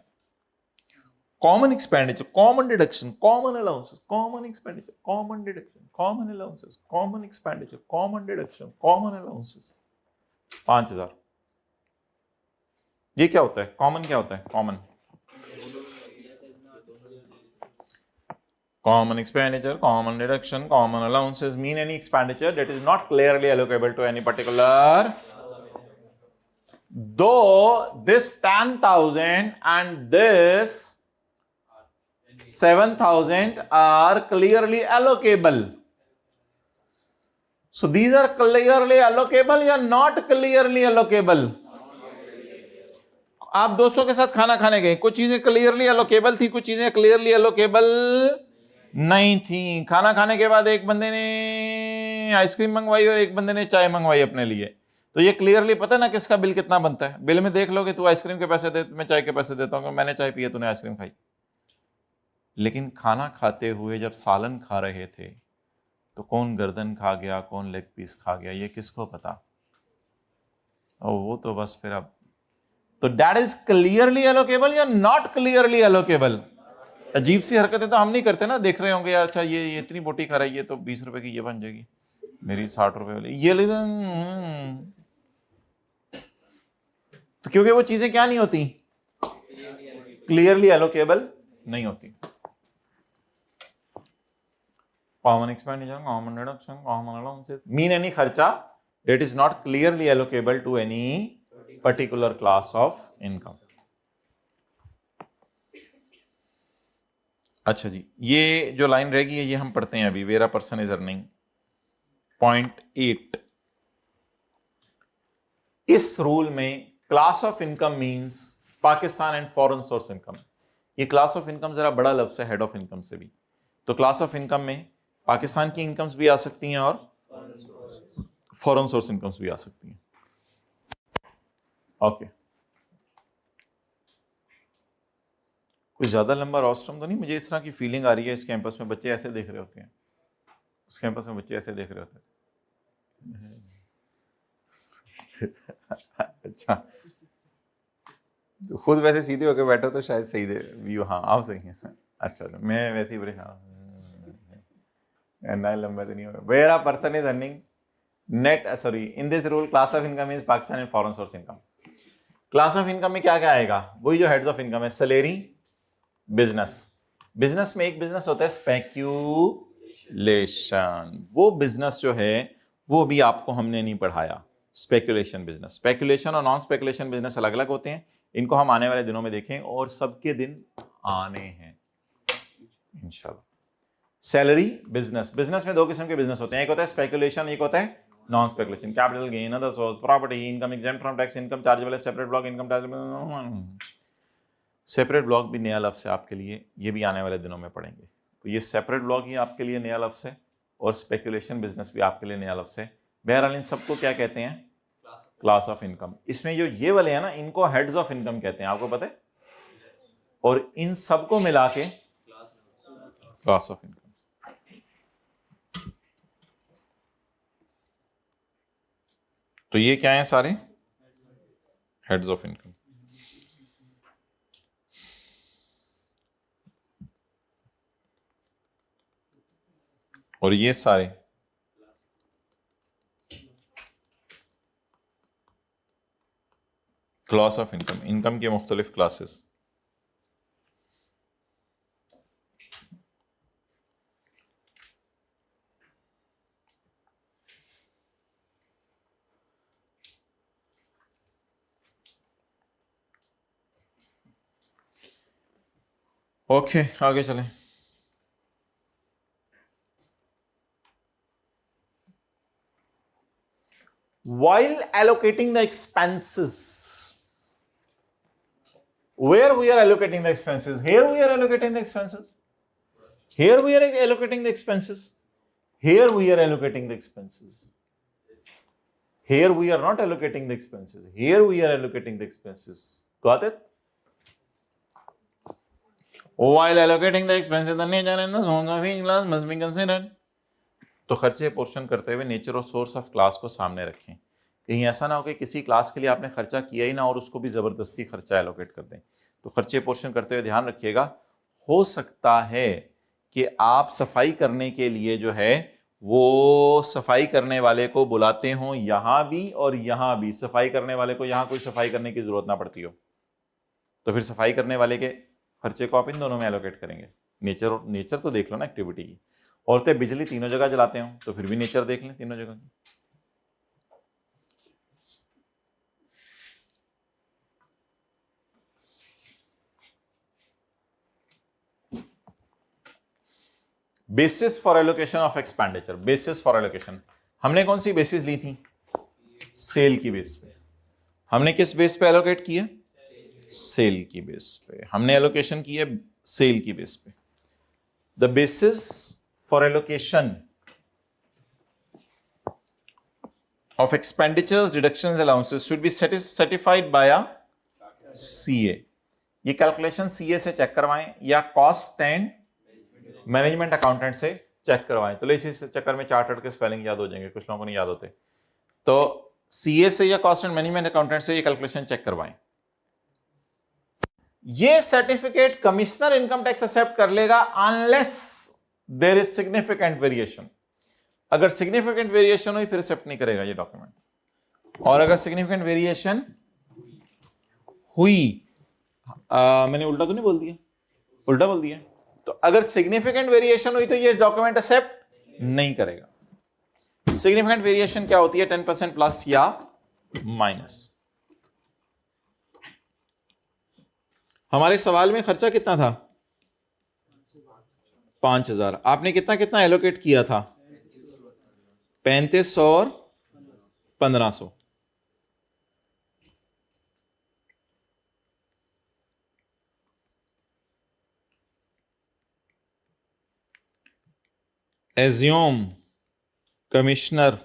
A: Common expenditure, common deduction, common allowances, common expenditure, common deduction, common allowances, common expenditure, common deduction, common allowances 5000। ये क्या होता है? कॉमन क्या होता है? Common, common expenditure, common deduction, common allowances mean any expenditure that is not clearly allocable to any particular. Though this 10,000 and this 7,000 are clearly allocable. So these are clearly allocable या not clearly allocable? आप दोस्तों के साथ खाना खाने गए, कुछ चीजें क्लियरली एलोकेबल थी, कुछ चीजें क्लियरली एलोकेबल नहीं थी। खाना खाने के बाद एक बंदे ने आइसक्रीम मंगवाई और एक बंदे ने चाय मंगवाई अपने लिए, तो ये क्लियरली पता है ना किसका बिल कितना बनता है। बिल में देख लोगे, तू आइसक्रीम के पैसे दे, मैं चाय के पैसे देता हूँ, मैंने चाय पी, तूने आइसक्रीम खाई। लेकिन खाना खाते हुए जब सालन खा रहे थे तो कौन गर्दन खा गया, कौन लेग पीस खा गया, ये किसको पता। और वो तो बस फिर अब तो दैट इज क्लियरली एलोकेबल या नॉट क्लियरली एलोकेबल। अजीब सी हरकतें तो हम नहीं करते ना, देख रहे होंगे यार, अच्छा ये इतनी बोटी खा रही है, ये तो 20 रुपए की ये बन जाएगी, मेरी 60 रुपए वाली ये ले। तो क्योंकि वो चीजें क्या नहीं होती, क्लियरली एलोकेबल नहीं होती। Common expenditure, common reduction, common allowances mean any खर्चा that is not clearly allocable to any particular class of income. अच्छा जी, ये जो लाइन रहेगी ये हम पढ़ते हैं अभी, where a person is earning. Point 8, इस रूल में class of income means Pakistan and foreign source income. ये क्लास ऑफ इनकम जरा बड़ा लफ्ज है हेड ऑफ इनकम से भी। तो क्लास ऑफ इनकम में पाकिस्तान की इनकम्स भी आ सकती हैं और फॉरेन सोर्स इनकम्स भी आ सकती हैं। ओके, कुछ ज्यादा लंबा रोस्ट्रम तो नहीं, मुझे इस तरह की फीलिंग आ रही है इस कैंपस में बच्चे ऐसे देख रहे होते हैं, उस कैंपस में बच्चे ऐसे देख रहे होते हैं। अच्छा, तो खुद वैसे सीधे होकर बैठो तो शायद सही दे व्यू। हाँ आप सही है। अच्छा, मैं वैसे ही परेशान, ना लंबा तो नहीं होगा। Where a person is earning net, sorry, in this rule class of income is Pakistan and foreign source income. Class of income में क्या क्या आएगा, वही जो हेड्स ऑफ इनकम है, सैलरी, बिजनेस। बिजनेस में एक बिजनेस होता है स्पेक्यूलेशन, वो बिजनेस जो है वो भी आपको हमने नहीं पढ़ाया, स्पेकुलेशन बिजनेस। स्पेकुलेशन और नॉन स्पेकुलेशन बिजनेस अलग अलग होते हैं, इनको हम आने वाले दिनों में देखें, और सबके दिन आने हैं इंशाल्लाह। सैलरी बिजनेस, बिजनेस में दो किस्म के बिजनेस होते हैं, एक होता है स्पेकुलेशन, एक होता है non speculation. Capital gain, other source, property, income exempt from tax, income chargeable, separate block, income tax. Separate block भी नया लफ्ज़ है आपके लिए, ये भी आने वाले दिनों में पढ़ेंगे। तो ये सेपरेट ब्लॉक ही आपके लिए नया लफ्ज़ है, और स्पेकुलेशन बिजनेस भी आपके लिए नया लफ्ज़ है। बहरहाल इन सबको क्या कहते हैं, क्लास ऑफ इनकम। इसमें जो ये वाले हैं ना, इनको हेड्स ऑफ इनकम कहते हैं, आपको पता है, और इन सबको मिला के क्लास ऑफ इनकम। तो ये क्या है, सारे हेड्स ऑफ इनकम। और ये सारे क्लास ऑफ इनकम, इनकम के मुख्तलिफ क्लासेस। ओके, आगे चलें। While allocating the expenses, where we are allocating the expenses, here we are allocating the expenses, here we are allocating the expenses, here we are allocating the expenses, here we are not allocating the expenses, here we are allocating the expenses. Got it? While allocating the expenses, the nature and the source of each class must be considered. तो खर्चे portion करते हुए nature और source of class को सामने रखें। कहीं ऐसा ना हो कि किसी क्लास के लिए आपने खर्चा किया ही ना और उसको भी ज़बरदस्ती खर्चा एलोकेट कर दें। तो खर्चे पोर्शन करते हुए ध्यान रखिएगा, हो सकता है कि आप सफाई करने के लिए जो है वो सफाई करने वाले को बुलाते हों यहाँ भी और यहाँ भी, सफाई करने वाले को यहाँ कोई सफाई करने की ज़रूरत ना पड़ती हो, तो फिर सफाई करने वाले के खर्चे को आप इन दोनों में एलोकेट करेंगे। नेचर तो देख लो ना एक्टिविटी की। औरतें बिजली तीनों जगह जलाते हो तो फिर भी नेचर देख लें तीनों जगह की। Basis for allocation of expenditure, basis for allocation हमने कौन सी बेसिस ली थी, सेल की बेस पे। हमने किस बेस पे एलोकेट किया, सेल की बेस पे हमने एलोकेशन की है, सेल की बेस पे। The basis for allocation of expenditures, deductions, allowances should be certified by a CA. ये कैलकुलेशन CA से चेक करवाएं या कॉस्ट एंड मैनेजमेंट अकाउंटेंट से चेक करवाएं। तो इसी चक्कर में चार्टर्ड के स्पेलिंग याद हो जाएंगे, कुछ लोगों को नहीं याद होते। तो CA से या कॉस्ट एंड मैनेजमेंट अकाउंटेंट से ये कैलकुलेशन चेक करवाएं। ये certificate commissioner income tax accept कर लेगा unless there is significant variation. अगर सिग्निफिकेंट वेरिएशन हुई फिर एक्सेप्ट नहीं करेगा ये डॉक्यूमेंट, और अगर सिग्निफिकेंट वेरिएशन हुई, मैंने उल्टा तो नहीं बोल दिया, उल्टा बोल दिया। तो अगर सिग्निफिकेंट वेरिएशन हुई तो ये डॉक्यूमेंट एक्सेप्ट नहीं करेगा। सिग्निफिकेंट वेरिएशन क्या होती है? 10% प्लस या माइनस। हमारे सवाल में खर्चा कितना था? 5000। आपने कितना कितना एलोकेट किया था? 3500 और 1500। Assume commissioner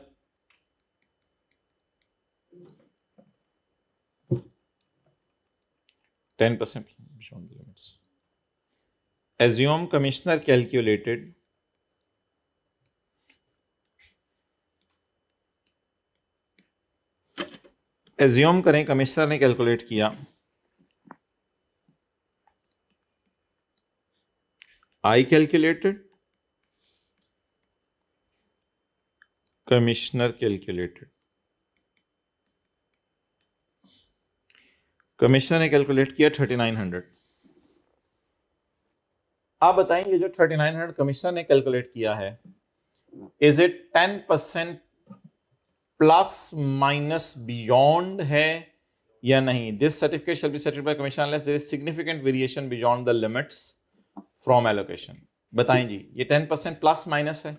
A: assume commissioner calculated assume करें कमिश्नर ने कैलकुलेट किया I calculated, commissioner calculated. Commissioner ने कैलकुलेट किया 3900। आप बताएंगे जो 3900 कमिश्नर ने कैलकुलेट किया है, is it 10% plus minus beyond है या नहीं? This certificate shall be certified by commissioner unless there is significant variation beyond the limits from allocation. बताएं जी, ये 10% प्लस माइनस है?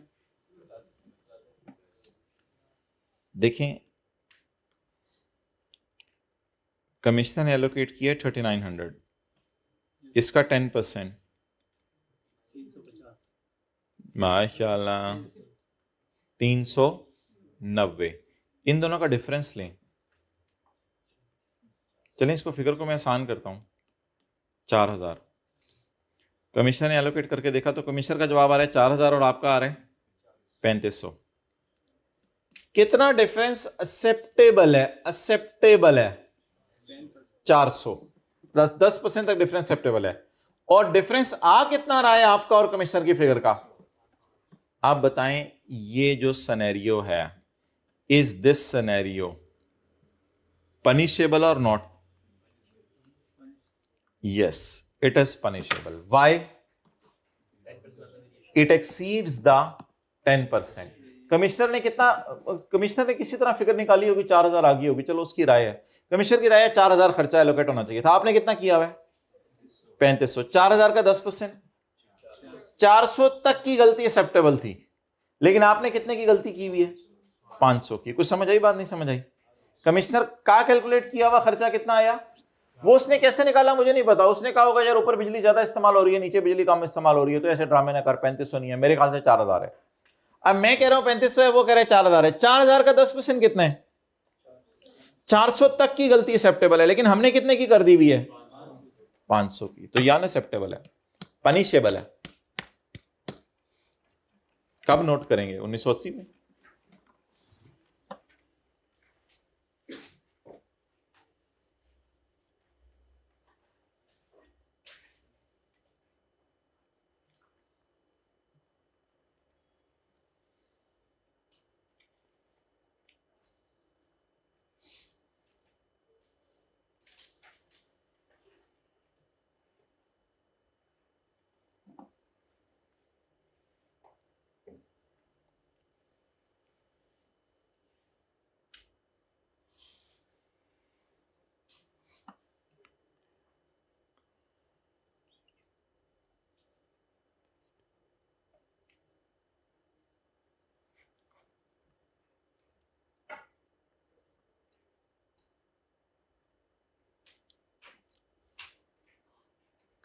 A: देखें, कमिश्नर ने एलोकेट किया 3900, इसका 10% माशाल्लाह 390। इन दोनों का डिफरेंस लें। चलें इसको फिगर को मैं आसान करता हूं। 4000 कमिश्नर ने एलोकेट करके देखा तो कमिश्नर का जवाब आ रहा है 4000 और आपका आ रहा है 3500। कितना डिफरेंस एक्सेप्टेबल है? एक्सेप्टेबल है 400। 10% तक डिफरेंस एक्सेप्टेबल है। और डिफरेंस आ कितना रहा है आपका और कमिश्नर की फिगर का? आप बताएं, ये जो सिनेरियो है, इज दिस सिनेरियो पनिशेबल और not? Yes, it is punishable. Why? It exceeds the 10%। Commissioner ने कितना, कमिश्नर ने किसी तरह फिगर निकाली होगी, 4000 आ गई होगी, चलो उसकी राय है। कमिश्नर की राय है 4000 खर्चा एलोकेट होना चाहिए था, आपने कितना किया हुआ है? 3500। 4000 का 10%, 400 तक की गलती एक्सेप्टेबल थी, लेकिन आपने कितने की गलती की हुई है? 500 की। कुछ समझ आई बात? नहीं समझ आई? कमिश्नर का कैलकुलेट किया हुआ खर्चा कितना आया, वो उसने कैसे निकाला मुझे नहीं पता। उसने कहा होगा यार ऊपर बिजली ज्यादा इस्तेमाल हो रही है, नीचे बिजली कम इस्तेमाल हो रही है, तो ऐसे ड्रामे ना कर, 3500 नहीं है, मेरे ख्याल से 4000 है। अब मैं कह रहा हूं 3500 है, वो कह रहा है 4000 है। 4000 का 10% कितना है? 400 तक की गलती एक्सेप्टेबल है, लेकिन हमने कितने की कर दी हुई है? 500 की। तो या एक्सेप्टेबल है, पनिशेबल है। कब नोट करेंगे? 1980 में।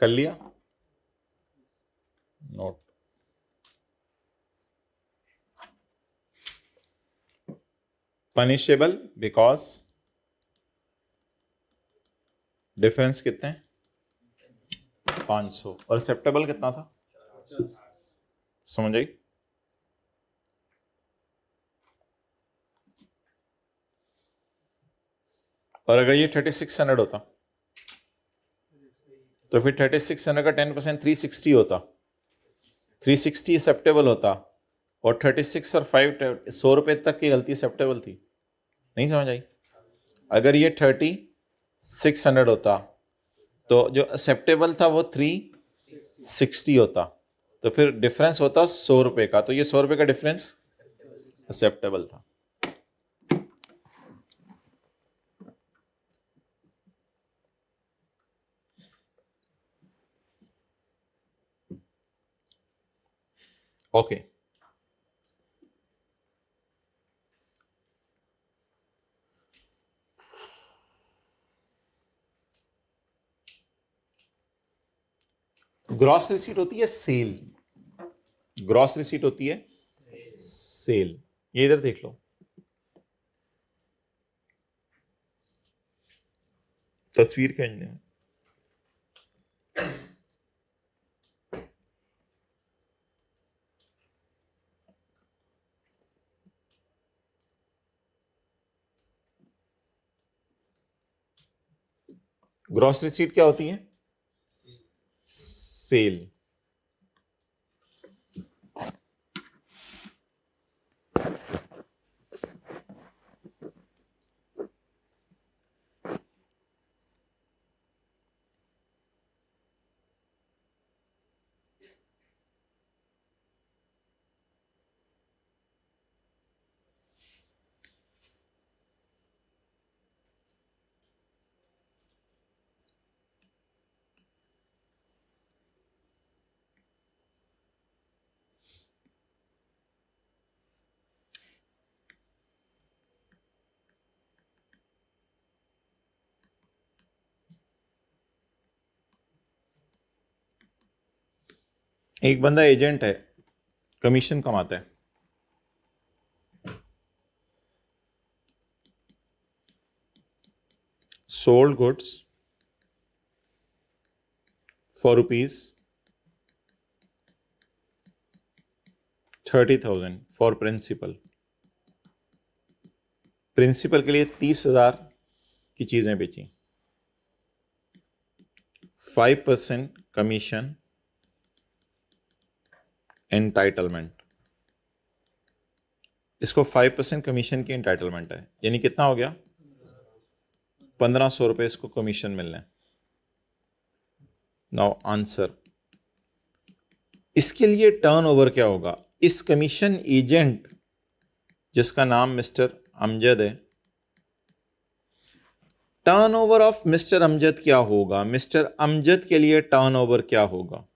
A: कर लिया नोट? पनिशेबल बिकॉज डिफरेंस कितने, 500, और एक्सेप्टेबल कितना था, समझ आई। और अगर ये 3600 होता तो फिर 3600 का 10% 360 होता, 360 एक्सेप्टेबल होता, और 36 और 5 100 रुपए तक की गलती एक्सेप्टेबल थी, नहीं समझ आई। अगर ये 3600 होता तो जो एक्सेप्टेबल था वो 360 होता, तो फिर डिफरेंस होता 100 रुपए का, तो ये 100 रुपए का डिफरेंस एक्सेप्टेबल था। ओके ग्रॉस रिसीट होती है सेल, ग्रॉस रिसीट होती है सेल। ये इधर देख लो, तस्वीर खींचने में। ग्रॉस रिसीट क्या होती है, सेल। एक बंदा एजेंट है, कमीशन कमाता है, sold goods for ₹30,000 for principal. Principal के लिए 30,000 की चीजें बेची, 5% कमीशन एंटाइटलमेंट। इसको 5% कमीशन की एंटाइटलमेंट है, यानी कितना हो गया, 1500 रुपए इसको कमीशन मिलना है। नाउ आंसर, इसके लिए टर्नओवर क्या होगा, इस कमीशन एजेंट जिसका नाम मिस्टर अमजद है, टर्नओवर ऑफ मिस्टर अमजद क्या होगा, मिस्टर अमजद के लिए टर्नओवर क्या होगा,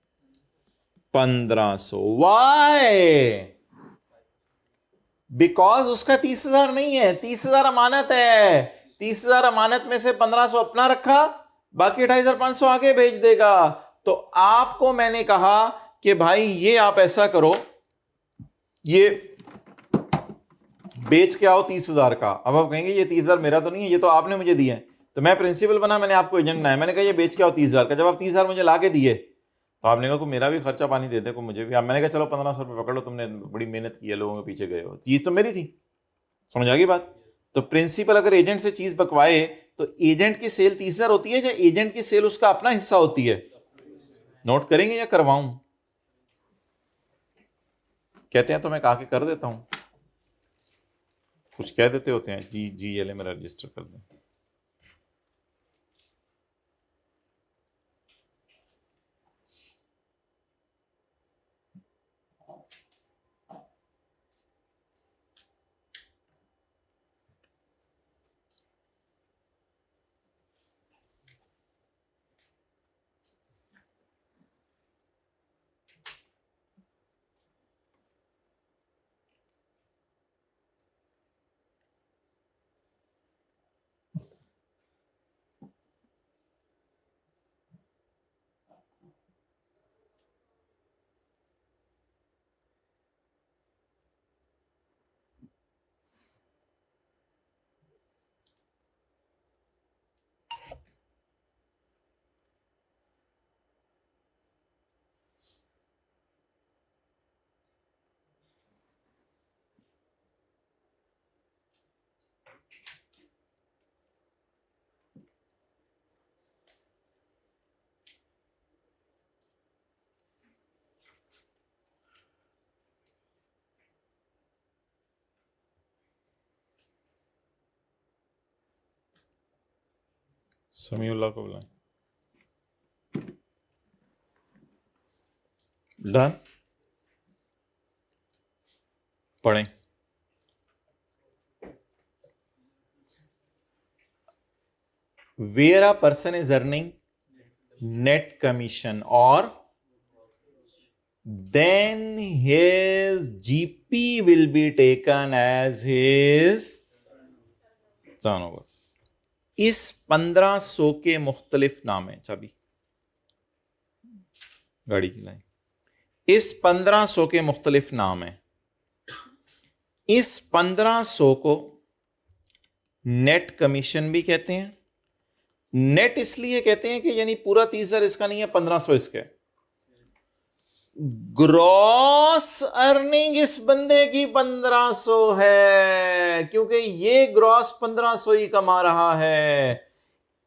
A: 1500। वाई, बिकॉज उसका 30,000 नहीं है, 30,000 अमानत है, 30,000 अमानत में से 1500 अपना रखा, बाकी 28,500 आगे भेज देगा। तो आपको मैंने कहा कि भाई ये आप ऐसा करो, ये बेच के आओ 30,000 का। अब आप कहेंगे ये 30,000 मेरा तो नहीं है, ये तो आपने मुझे दिए हैं। तो मैं प्रिंसिपल बना, मैंने आपको एजेंट बनाया, मैंने कहा ये बेच के आओ 30,000 का। जब आप 30,000 मुझे ला के दिए तो आपने कहा को मेरा भी खर्चा पानी देते को मुझे भी। अब मैंने कहा चलो 1500 रुपये पकड़ लो, तुमने बड़ी मेहनत की है, लोगों के पीछे गए हो, चीज तो मेरी थी, समझ आ गई बात। तो प्रिंसिपल अगर एजेंट से चीज बकवाए तो एजेंट की सेल 30,000 होती है या एजेंट की सेल उसका अपना हिस्सा होती है, नोट करेंगे या करवाऊं, कहते हैं तो मैं कहा के कर देता हूं, कुछ कह देते होते हैं, GLA में रजिस्टर कर दें। समीउल्लाह को बुलाएं। डन, पढ़ें। Where a person is earning net commission or then his GP will be taken as his turnover। इस 1500 के मुख्तलिफ नाम है। चाबी गाड़ी की लाइन। इस 1500 के मुख्तलिफ नाम है। इस 1500 को नेट कमीशन भी कहते हैं। नेट इसलिए कहते हैं कि यानी पूरा 30,000 इसका नहीं है, 1500 इसका है। ग्रॉस अर्निंग इस बंदे की 1500 है, क्योंकि ये ग्रॉस 1500 ही कमा रहा है,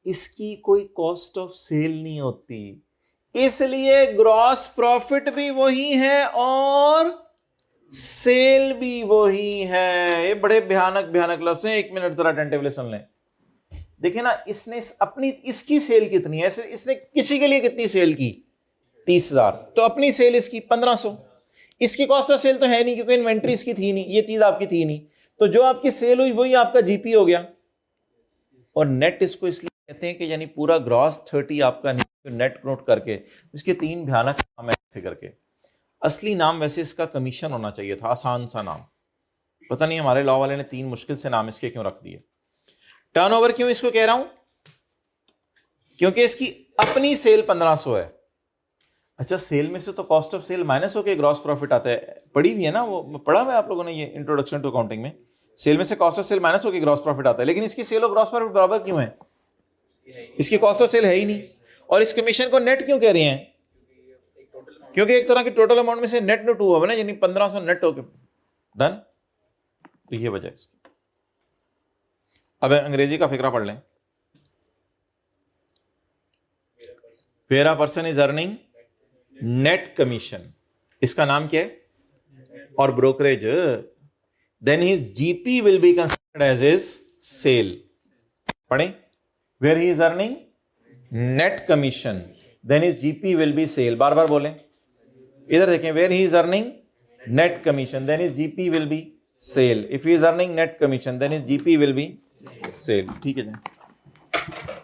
A: इसकी कोई कॉस्ट ऑफ सेल नहीं होती, इसलिए ग्रॉस प्रॉफिट भी वही है और सेल भी वही है। ये बड़े भयानक भयानक लफ्ज हैं। 1 मिनट जरा अटेंटिवली सुन लें। देखिए ना, इसने अपनी, इसकी सेल कितनी है, इसने किसी के लिए कितनी सेल की, 30,000, तो अपनी सेल इसकी 1500। इसकी कॉस्ट ऑफ सेल तो है नहीं, क्योंकि इन्वेंट्री इसकी थी नहीं, ये चीज आपकी थी नहीं, तो जो आपकी सेल हुई वही आपका जीपी हो गया। और नेट इसको इसलिए कहते हैं कि यानी पूरा ग्रॉस 30 आपका नहीं, नेट नोट करके इसके 3 भयानक नाम है करके। असली नाम वैसे इसका कमीशन होना चाहिए था, आसान सा नाम। पता नहीं हमारे लॉ वाले ने 3 मुश्किल से नाम इसके क्यों रख दिए। टर्नओवर क्यों इसको कह रहा हूं, क्योंकि इसकी अपनी सेल 1500 है। अच्छा, सेल में से तो कॉस्ट ऑफ सेल माइनस होकर ग्रॉस प्रॉफिट आता है, पढ़ी भी है ना, वो पढ़ा हुआ है आप लोगों ने, ये इंट्रोडक्शन टू अकाउंटिंग में। सेल में से कॉस्ट ऑफ सेल माइनस होकर ग्रॉस प्रॉफिट आता है, लेकिन इसकी सेल और ग्रॉस प्रॉफिट बराबर क्यों है, इसकी कॉस्ट ऑफ सेल है ही नहीं। और इस कमीशन को नेट क्यों कह रहे हैं, क्योंकि एक तरह की टोटल अमाउंट में से नेट नोट हुआ है ना, यानी 1500 नेट हो गया। डन, तो ये वजह इसकी। अब अंग्रेजी का फिक्रा पढ़ लें। Where a person is earning net commission, इसका नाम क्या है, और brokerage, then his GP will be considered as his sale। पढ़ें, where he is earning net commission then his GP will be sale। बार बार बोलें, इधर देखें, where he is earning net commission then his GP will be sale। if he is earning net commission then his GP will be sale। ठीक है जी।